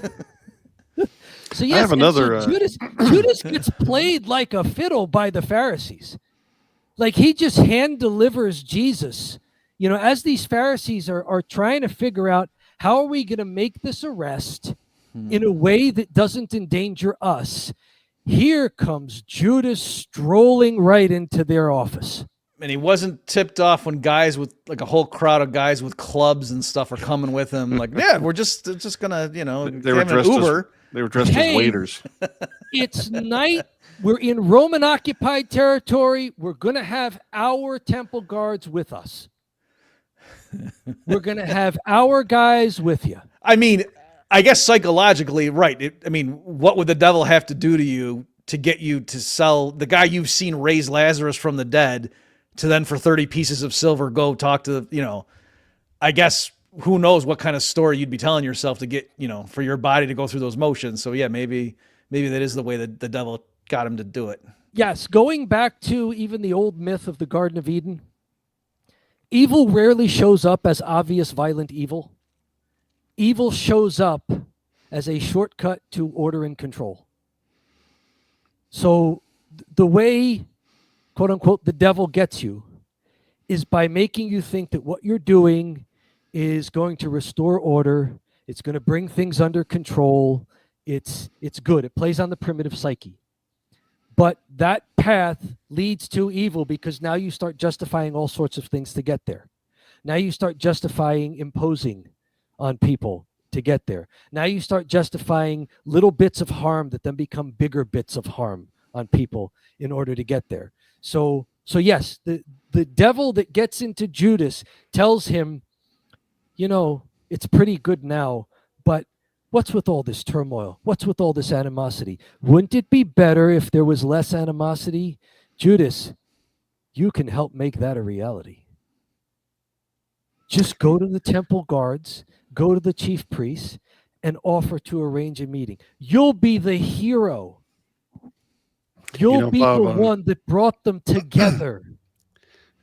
So yes, I have another. Judas gets played like a fiddle by the Pharisees. Like, he just hand delivers Jesus. As these Pharisees are trying to figure out, how are we going to make this arrest in a way that doesn't endanger us? Here comes Judas strolling right into their office. And he wasn't tipped off when guys with like a whole crowd of guys with clubs and stuff are coming with him. Like, yeah, we're just gonna, they were dressed Uber. They were dressed as waiters. It's night. We're in Roman occupied territory. We're going to have our temple guards with us. We're going to have our guys with you. I mean, I guess psychologically, right. I mean, what would the devil have to do to you to get you to sell the guy you've seen raise Lazarus from the dead to then for 30 pieces of silver go talk to, I guess who knows what kind of story you'd be telling yourself to get, for your body to go through those motions. So yeah, maybe that is the way that the devil got him to do it. Yes, going back to even the old myth of the Garden of Eden, evil rarely shows up as obvious violent evil. Evil shows up as a shortcut to order and control. So the way, quote unquote, the devil gets you is by making you think that what you're doing is going to restore order. It's going to bring things under control. It's good. It plays on the primitive psyche. But that path leads to evil because now you start justifying all sorts of things to get there. Now you start justifying imposing on people to get there. Now you start justifying little bits of harm that then become bigger bits of harm on people in order to get there. So yes, the devil that gets into Judas tells him, it's pretty good now, but what's with all this turmoil? What's with all this animosity? Wouldn't it be better if there was less animosity? Judas, you can help make that a reality. Just go to the temple guards, go to the chief priests, and offer to arrange a meeting. You'll be the hero. You'll be Bob, the one that brought them together.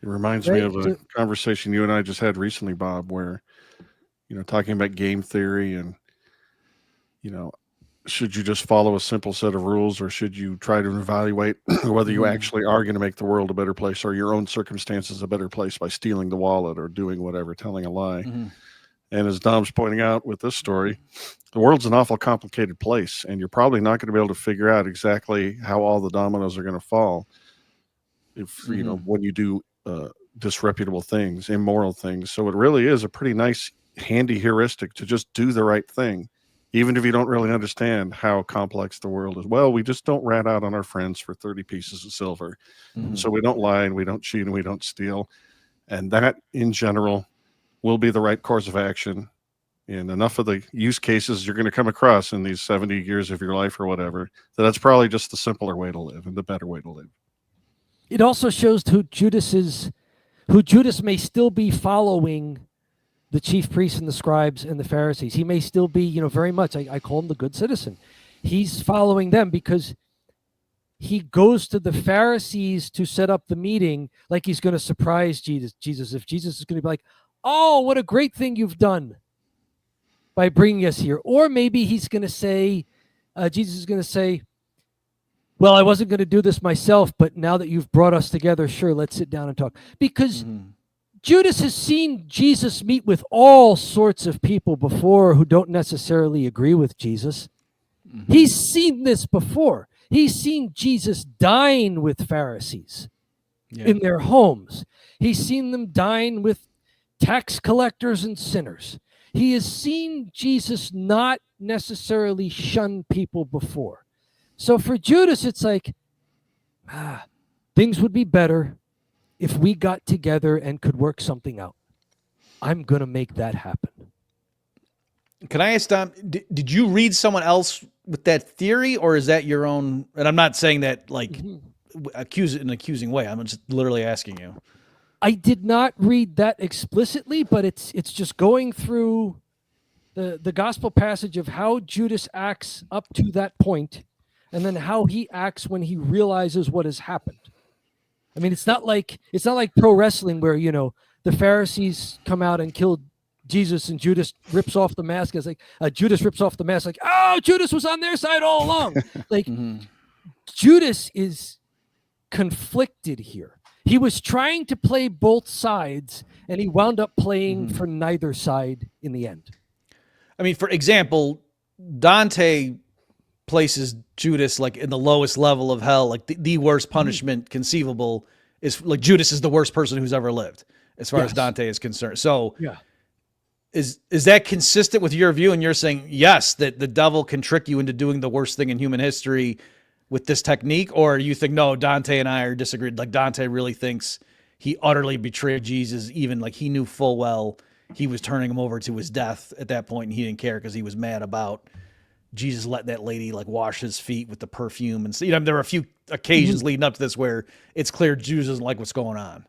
It reminds me of a conversation you and I just had recently, Bob, where, talking about game theory and, should you just follow a simple set of rules or should you try to evaluate whether you actually are going to make the world a better place or your own circumstances a better place by stealing the wallet or doing whatever, telling a lie. Mm-hmm. And as Dom's pointing out with this story, the world's an awful complicated place, and you're probably not going to be able to figure out exactly how all the dominoes are going to fall if, when you do disreputable things, immoral things. So it really is a pretty nice, handy heuristic to just do the right thing, even if you don't really understand how complex the world is. Well, we just don't rat out on our friends for 30 pieces of silver. Mm-hmm. So we don't lie and we don't cheat and we don't steal. And that, in general, will be the right course of action in enough of the use cases you're going to come across in these 70 years of your life or whatever, that's probably just the simpler way to live and the better way to live. It also shows who Judas may still be following the chief priests and the scribes and the Pharisees. He may still be, very much, I call him the good citizen. He's following them because he goes to the Pharisees to set up the meeting like he's going to surprise Jesus. If Jesus is going to be like, oh, what a great thing you've done by bringing us here. Or maybe he's going to say, Jesus is going to say, well, I wasn't going to do this myself, but now that you've brought us together, sure, let's sit down and talk. Because Judas has seen Jesus meet with all sorts of people before who don't necessarily agree with Jesus. Mm-hmm. He's seen this before. He's seen Jesus dine with Pharisees in their homes. He's seen them dine with tax collectors and sinners. He has seen Jesus not necessarily shun people before. So for Judas, it's like, things would be better if we got together and could work something out. I'm going to make that happen. Can I ask Dom, did you read someone else with that theory, or is that your own? And I'm not saying that like accuse it in an accusing way. I'm just literally asking you. I did not read that explicitly, but it's just going through the gospel passage of how Judas acts up to that point, and then how he acts when he realizes what has happened. I mean, it's not like pro wrestling where the Pharisees come out and kill Jesus and Judas rips off the mask. It's like Judas rips off the mask, like, oh, Judas was on their side all along. Like Judas is conflicted here. He was trying to play both sides, and he wound up playing for neither side in the end. I mean, for example, Dante places Judas like in the lowest level of hell, like the worst punishment conceivable is like Judas is the worst person who's ever lived, as far as Dante is concerned. So is that consistent with your view? And you're saying, yes, that the devil can trick you into doing the worst thing in human history with this technique, or you think, no, Dante and I are disagreed. Like Dante really thinks he utterly betrayed Jesus, even like he knew full well he was turning him over to his death at that point, and he didn't care because he was mad about Jesus letting that lady like wash his feet with the perfume. And so, there were a few occasions leading up to this where it's clear Judas doesn't like what's going on.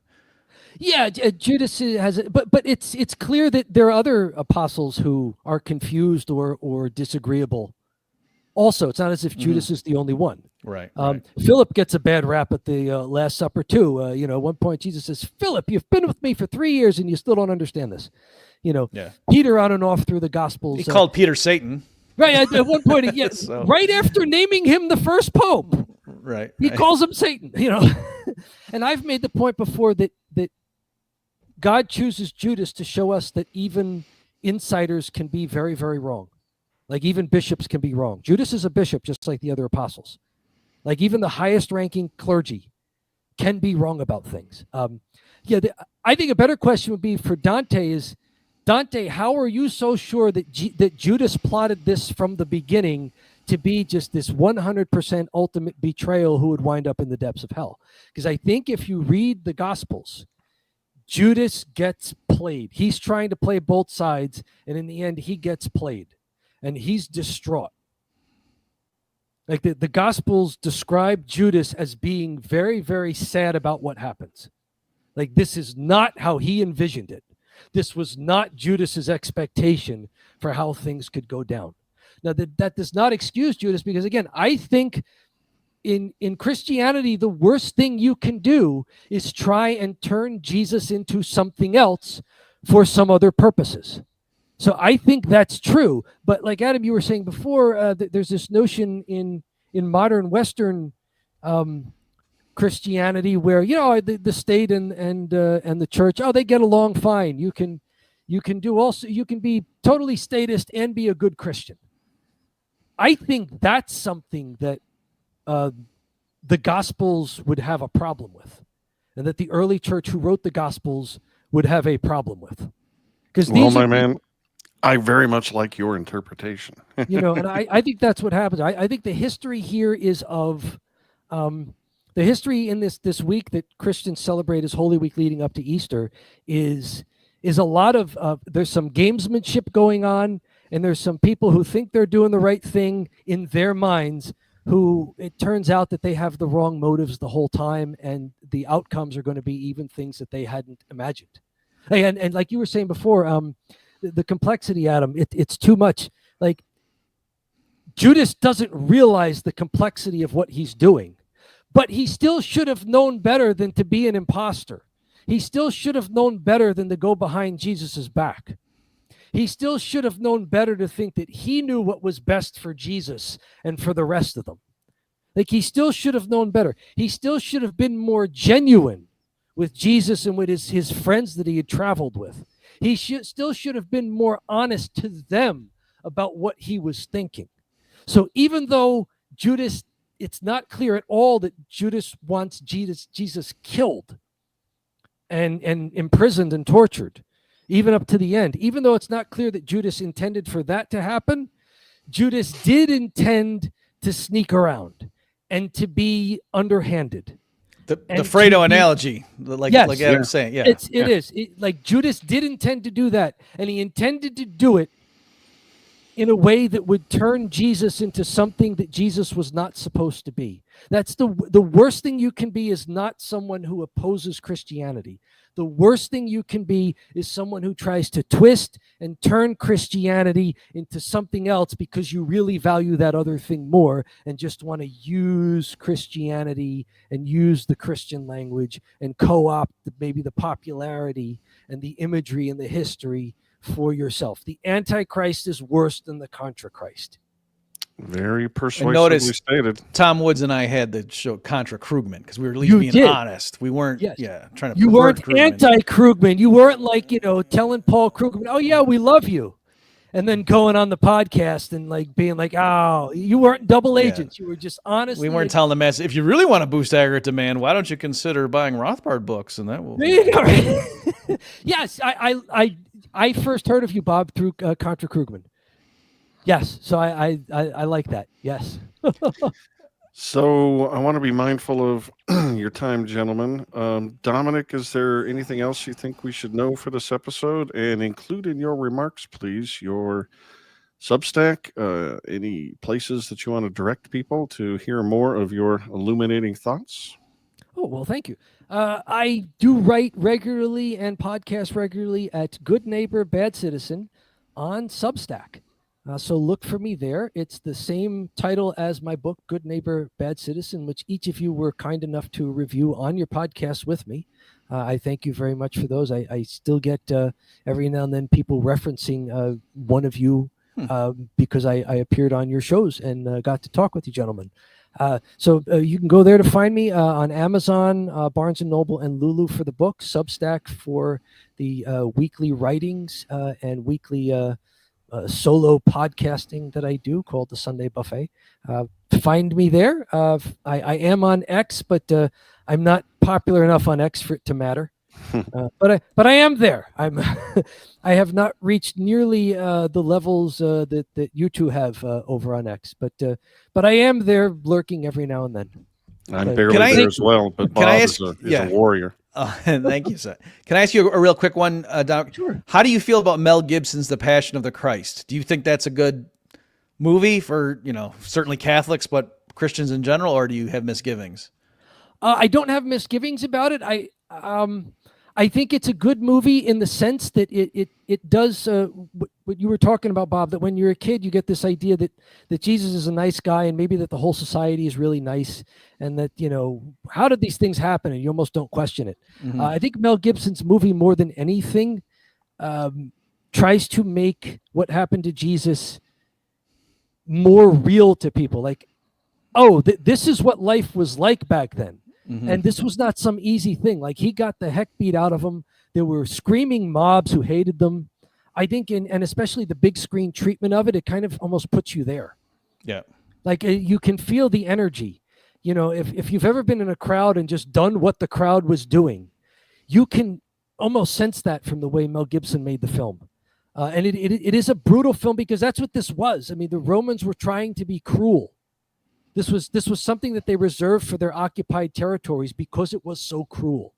Yeah, Judas has it, but it's clear that there are other apostles who are confused or disagreeable. Also, it's not as if Judas is the only one. Right. Philip gets a bad rap at the Last Supper too. At one point Jesus says, "Philip, you've been with me for 3 years and you still don't understand this." Peter on and off through the Gospels. He called Peter Satan. Right, at one point, right after naming him the first pope, right, he calls him Satan. And I've made the point before that God chooses Judas to show us that even insiders can be very, very wrong. Like even bishops can be wrong. Judas is a bishop, just like the other apostles. Like even the highest ranking clergy can be wrong about things. I think a better question would be for Dante is, Dante, how are you so sure that that Judas plotted this from the beginning to be just this 100% ultimate betrayal who would wind up in the depths of hell? Because I think if you read the Gospels, Judas gets played. He's trying to play both sides, and in the end, he gets played, and he's distraught. Like the Gospels describe Judas as being very, very sad about what happens. Like this is not how he envisioned it. This was not Judas's expectation for how things could go down. Now, that does not excuse Judas, because, again, I think in Christianity, the worst thing you can do is try and turn Jesus into something else for some other purposes. So I think that's true. But like Adam, you were saying before, there's this notion in modern Western Christianity where the state and the church, they get along fine. You can be totally statist and be a good Christian. I think that's something that the Gospels would have a problem with, and that the early church who wrote the Gospels would have a problem with. Because man, I very much like your interpretation. And I think that's what happens. I think the history here is of the history in this week that Christians celebrate as Holy Week leading up to Easter is a lot of there's some gamesmanship going on, and there's some people who think they're doing the right thing in their minds who it turns out that they have the wrong motives the whole time, and the outcomes are going to be even things that they hadn't imagined. And like you were saying before, the complexity, Adam, it's too much. Like Judas doesn't realize the complexity of what he's doing. But he still should have known better than to be an imposter. He still should have known better than to go behind Jesus's back. He still should have known better to think that he knew what was best for Jesus and for the rest of them. Like he still should have known better. He still should have been more genuine with Jesus and with his friends that he had traveled with. He still should have been more honest to them about what he was thinking. So even though Judas, it's not clear at all that Judas wants Jesus killed and imprisoned and tortured, even up to the end. Even though it's not clear that Judas intended for that to happen, Judas did intend to sneak around and to be underhanded. The Fredo analogy, like Adam was saying. Yeah, it is. Like Judas did intend to do that, and he intended to do it in a way that would turn Jesus into something that Jesus was not supposed to be. That's the worst thing you can be is not someone who opposes Christianity. The worst thing you can be is someone who tries to twist and turn Christianity into something else because you really value that other thing more and just want to use Christianity and use the Christian language and co-opt maybe the popularity and the imagery and the history for yourself. The Antichrist is worse than the Contra-Christ. Very persuasively notice, stated. Tom Woods and I had the show Contra Krugman because we were at least being honest. We weren't, trying to. You weren't anti-Krugman. You weren't like telling Paul Krugman, "Oh yeah, we love you," and then going on the podcast and like being like, "Oh, you weren't double agents. You were just honest." We weren't telling the mess. If you really want to boost aggregate demand, why don't you consider buying Rothbard books? And that will. There you go. Yes, I first heard of you, Bob, through Contra Krugman. Yes, so I like that. Yes. So I want to be mindful of your time, gentlemen. Dominic, is there anything else you think we should know for this episode? And include in your remarks, please, your Substack, any places that you want to direct people to hear more of your illuminating thoughts? Oh, well, thank you. I do write regularly and podcast regularly at Good Neighbor, Bad Citizen on Substack. So look for me there. It's the same title as my book, Good Neighbor, Bad Citizen, which each of you were kind enough to review on your podcast with me. I thank you very much for those. I still get every now and then people referencing one of you because I appeared on your shows and got to talk with you gentlemen. So you can go there to find me on Amazon, Barnes & Noble, and Lulu for the book, Substack for the weekly writings and weekly solo podcasting that I do called the Sunday Buffet. Find me there. I am on X, but I'm not popular enough on X for it to matter. But I am there. I have not reached nearly the levels that you two have over on X, but I am there lurking every now and then. I'm barely there as well, but Bob is a warrior. Thank you, sir. Can I ask you a real quick one, Doc? Sure. How do you feel about Mel Gibson's The Passion of the Christ? Do you think that's a good movie for, certainly Catholics, but Christians in general, or do you have misgivings? I don't have misgivings about it. I think it's a good movie in the sense that it does what you were talking about, Bob, that when you're a kid, you get this idea that Jesus is a nice guy and maybe that the whole society is really nice and that, how did these things happen? And you almost don't question it. Mm-hmm. I think Mel Gibson's movie, more than anything, tries to make what happened to Jesus more real to people. Like, this is what life was like back then. Mm-hmm. And this was not some easy thing. Like, he got the heck beat out of him. There were screaming mobs who hated them. I think, and especially the big screen treatment of it, it kind of almost puts you there. Yeah. Like, you can feel the energy. If you've ever been in a crowd and just done what the crowd was doing, you can almost sense that from the way Mel Gibson made the film. And it is a brutal film because that's what this was. I mean, the Romans were trying to be cruel. This was something that they reserved for their occupied territories because it was so cruel.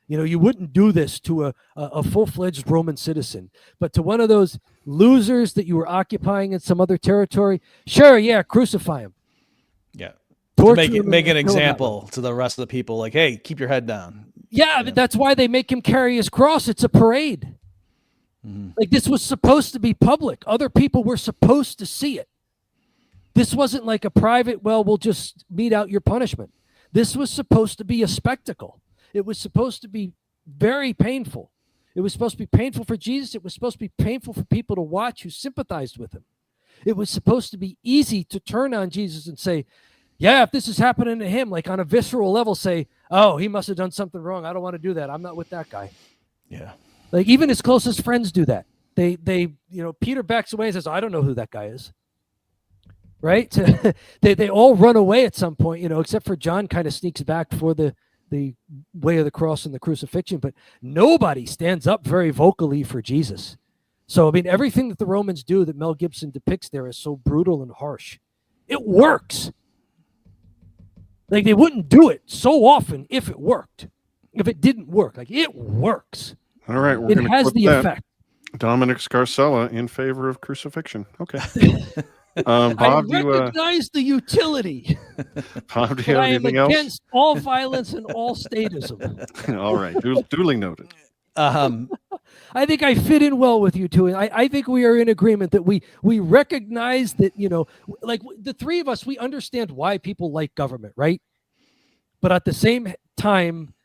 You wouldn't do this to a full-fledged Roman citizen, but to one of those losers that you were occupying in some other territory, sure, yeah, crucify him. Yeah. Torture To him make an and kill him that example way. to the rest of the people, like, hey, keep your head down. Yeah, that's why they make him carry his cross. It's a parade. Mm-hmm. Like, this was supposed to be public. Other people were supposed to see it. This wasn't like a private, we'll just mete out your punishment. This was supposed to be a spectacle. It was supposed to be very painful. It was supposed to be painful for Jesus. It was supposed to be painful for people to watch who sympathized with him. It was supposed to be easy to turn on Jesus and say, yeah, if this is happening to him, like on a visceral level, say, oh, he must have done something wrong. I don't want to do that. I'm not with that guy. Yeah. Like, even his closest friends do that. They Peter backs away and says, I don't know who that guy is. Right? They all run away at some point, except for John kind of sneaks back for the way of the cross and the crucifixion, but nobody stands up very vocally for Jesus. So, I mean, everything that the Romans do that Mel Gibson depicts there is so brutal and harsh. It works. Like, they wouldn't do it so often if it worked. If it didn't work, like, it works. All right. It has the effect. Domenic Scarcella in favor of crucifixion. Okay. Bob, I do recognize the utility. Bob, do you have anything else? Against all violence and all statism. All right. Duly noted. I think I fit in well with you two. I think we are in agreement that we recognize that, like the three of us, we understand why people like government, right? But at the same time,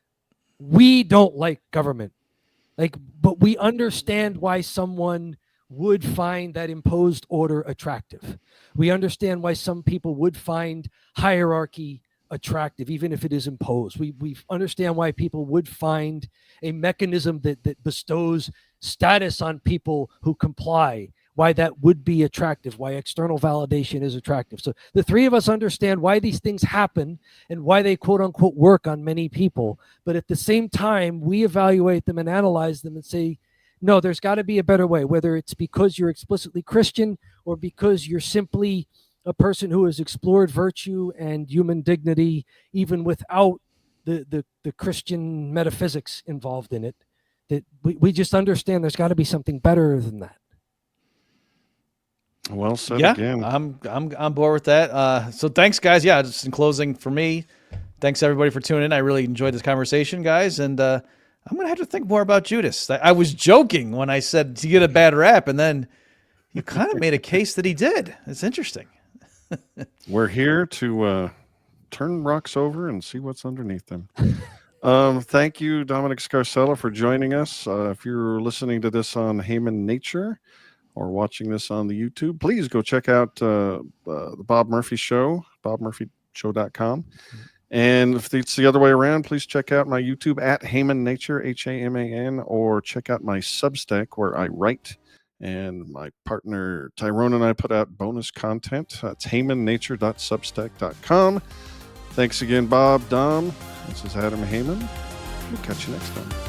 we don't like government. But we understand why someone would find that imposed order attractive. We understand why some people would find hierarchy attractive, even if it is imposed. We understand why people would find a mechanism that bestows status on people who comply, why that would be attractive, why external validation is attractive. So the three of us understand why these things happen and why they quote unquote work on many people. But at the same time, we evaluate them and analyze them and say, no, there's got to be a better way, whether it's because you're explicitly Christian or because you're simply a person who has explored virtue and human dignity, even without the Christian metaphysics involved in it, that we just understand there's got to be something better than that. Well said Yeah, again. I'm on board with that. So thanks, guys. Yeah, just in closing for me, thanks everybody for tuning in. I really enjoyed this conversation, guys, and I'm gonna have to think more about Judas. I was joking when I said to get a bad rap, and then you kind of made a case that he did. It's interesting. We're here to turn rocks over and see what's underneath them. Thank you, Domenic Scarcella, for joining us. If you're listening to this on Haman Nature or watching this on the YouTube, please go check out the Bob Murphy Show, bobmurphyshow.com. And if it's the other way around, please check out my YouTube at Haman Nature, Haman, or check out my Substack where I write. And my partner Tyrone and I put out bonus content. That's hamannature.substack.com. Thanks again, Bob, Dom. This is Adam Haman. We'll catch you next time.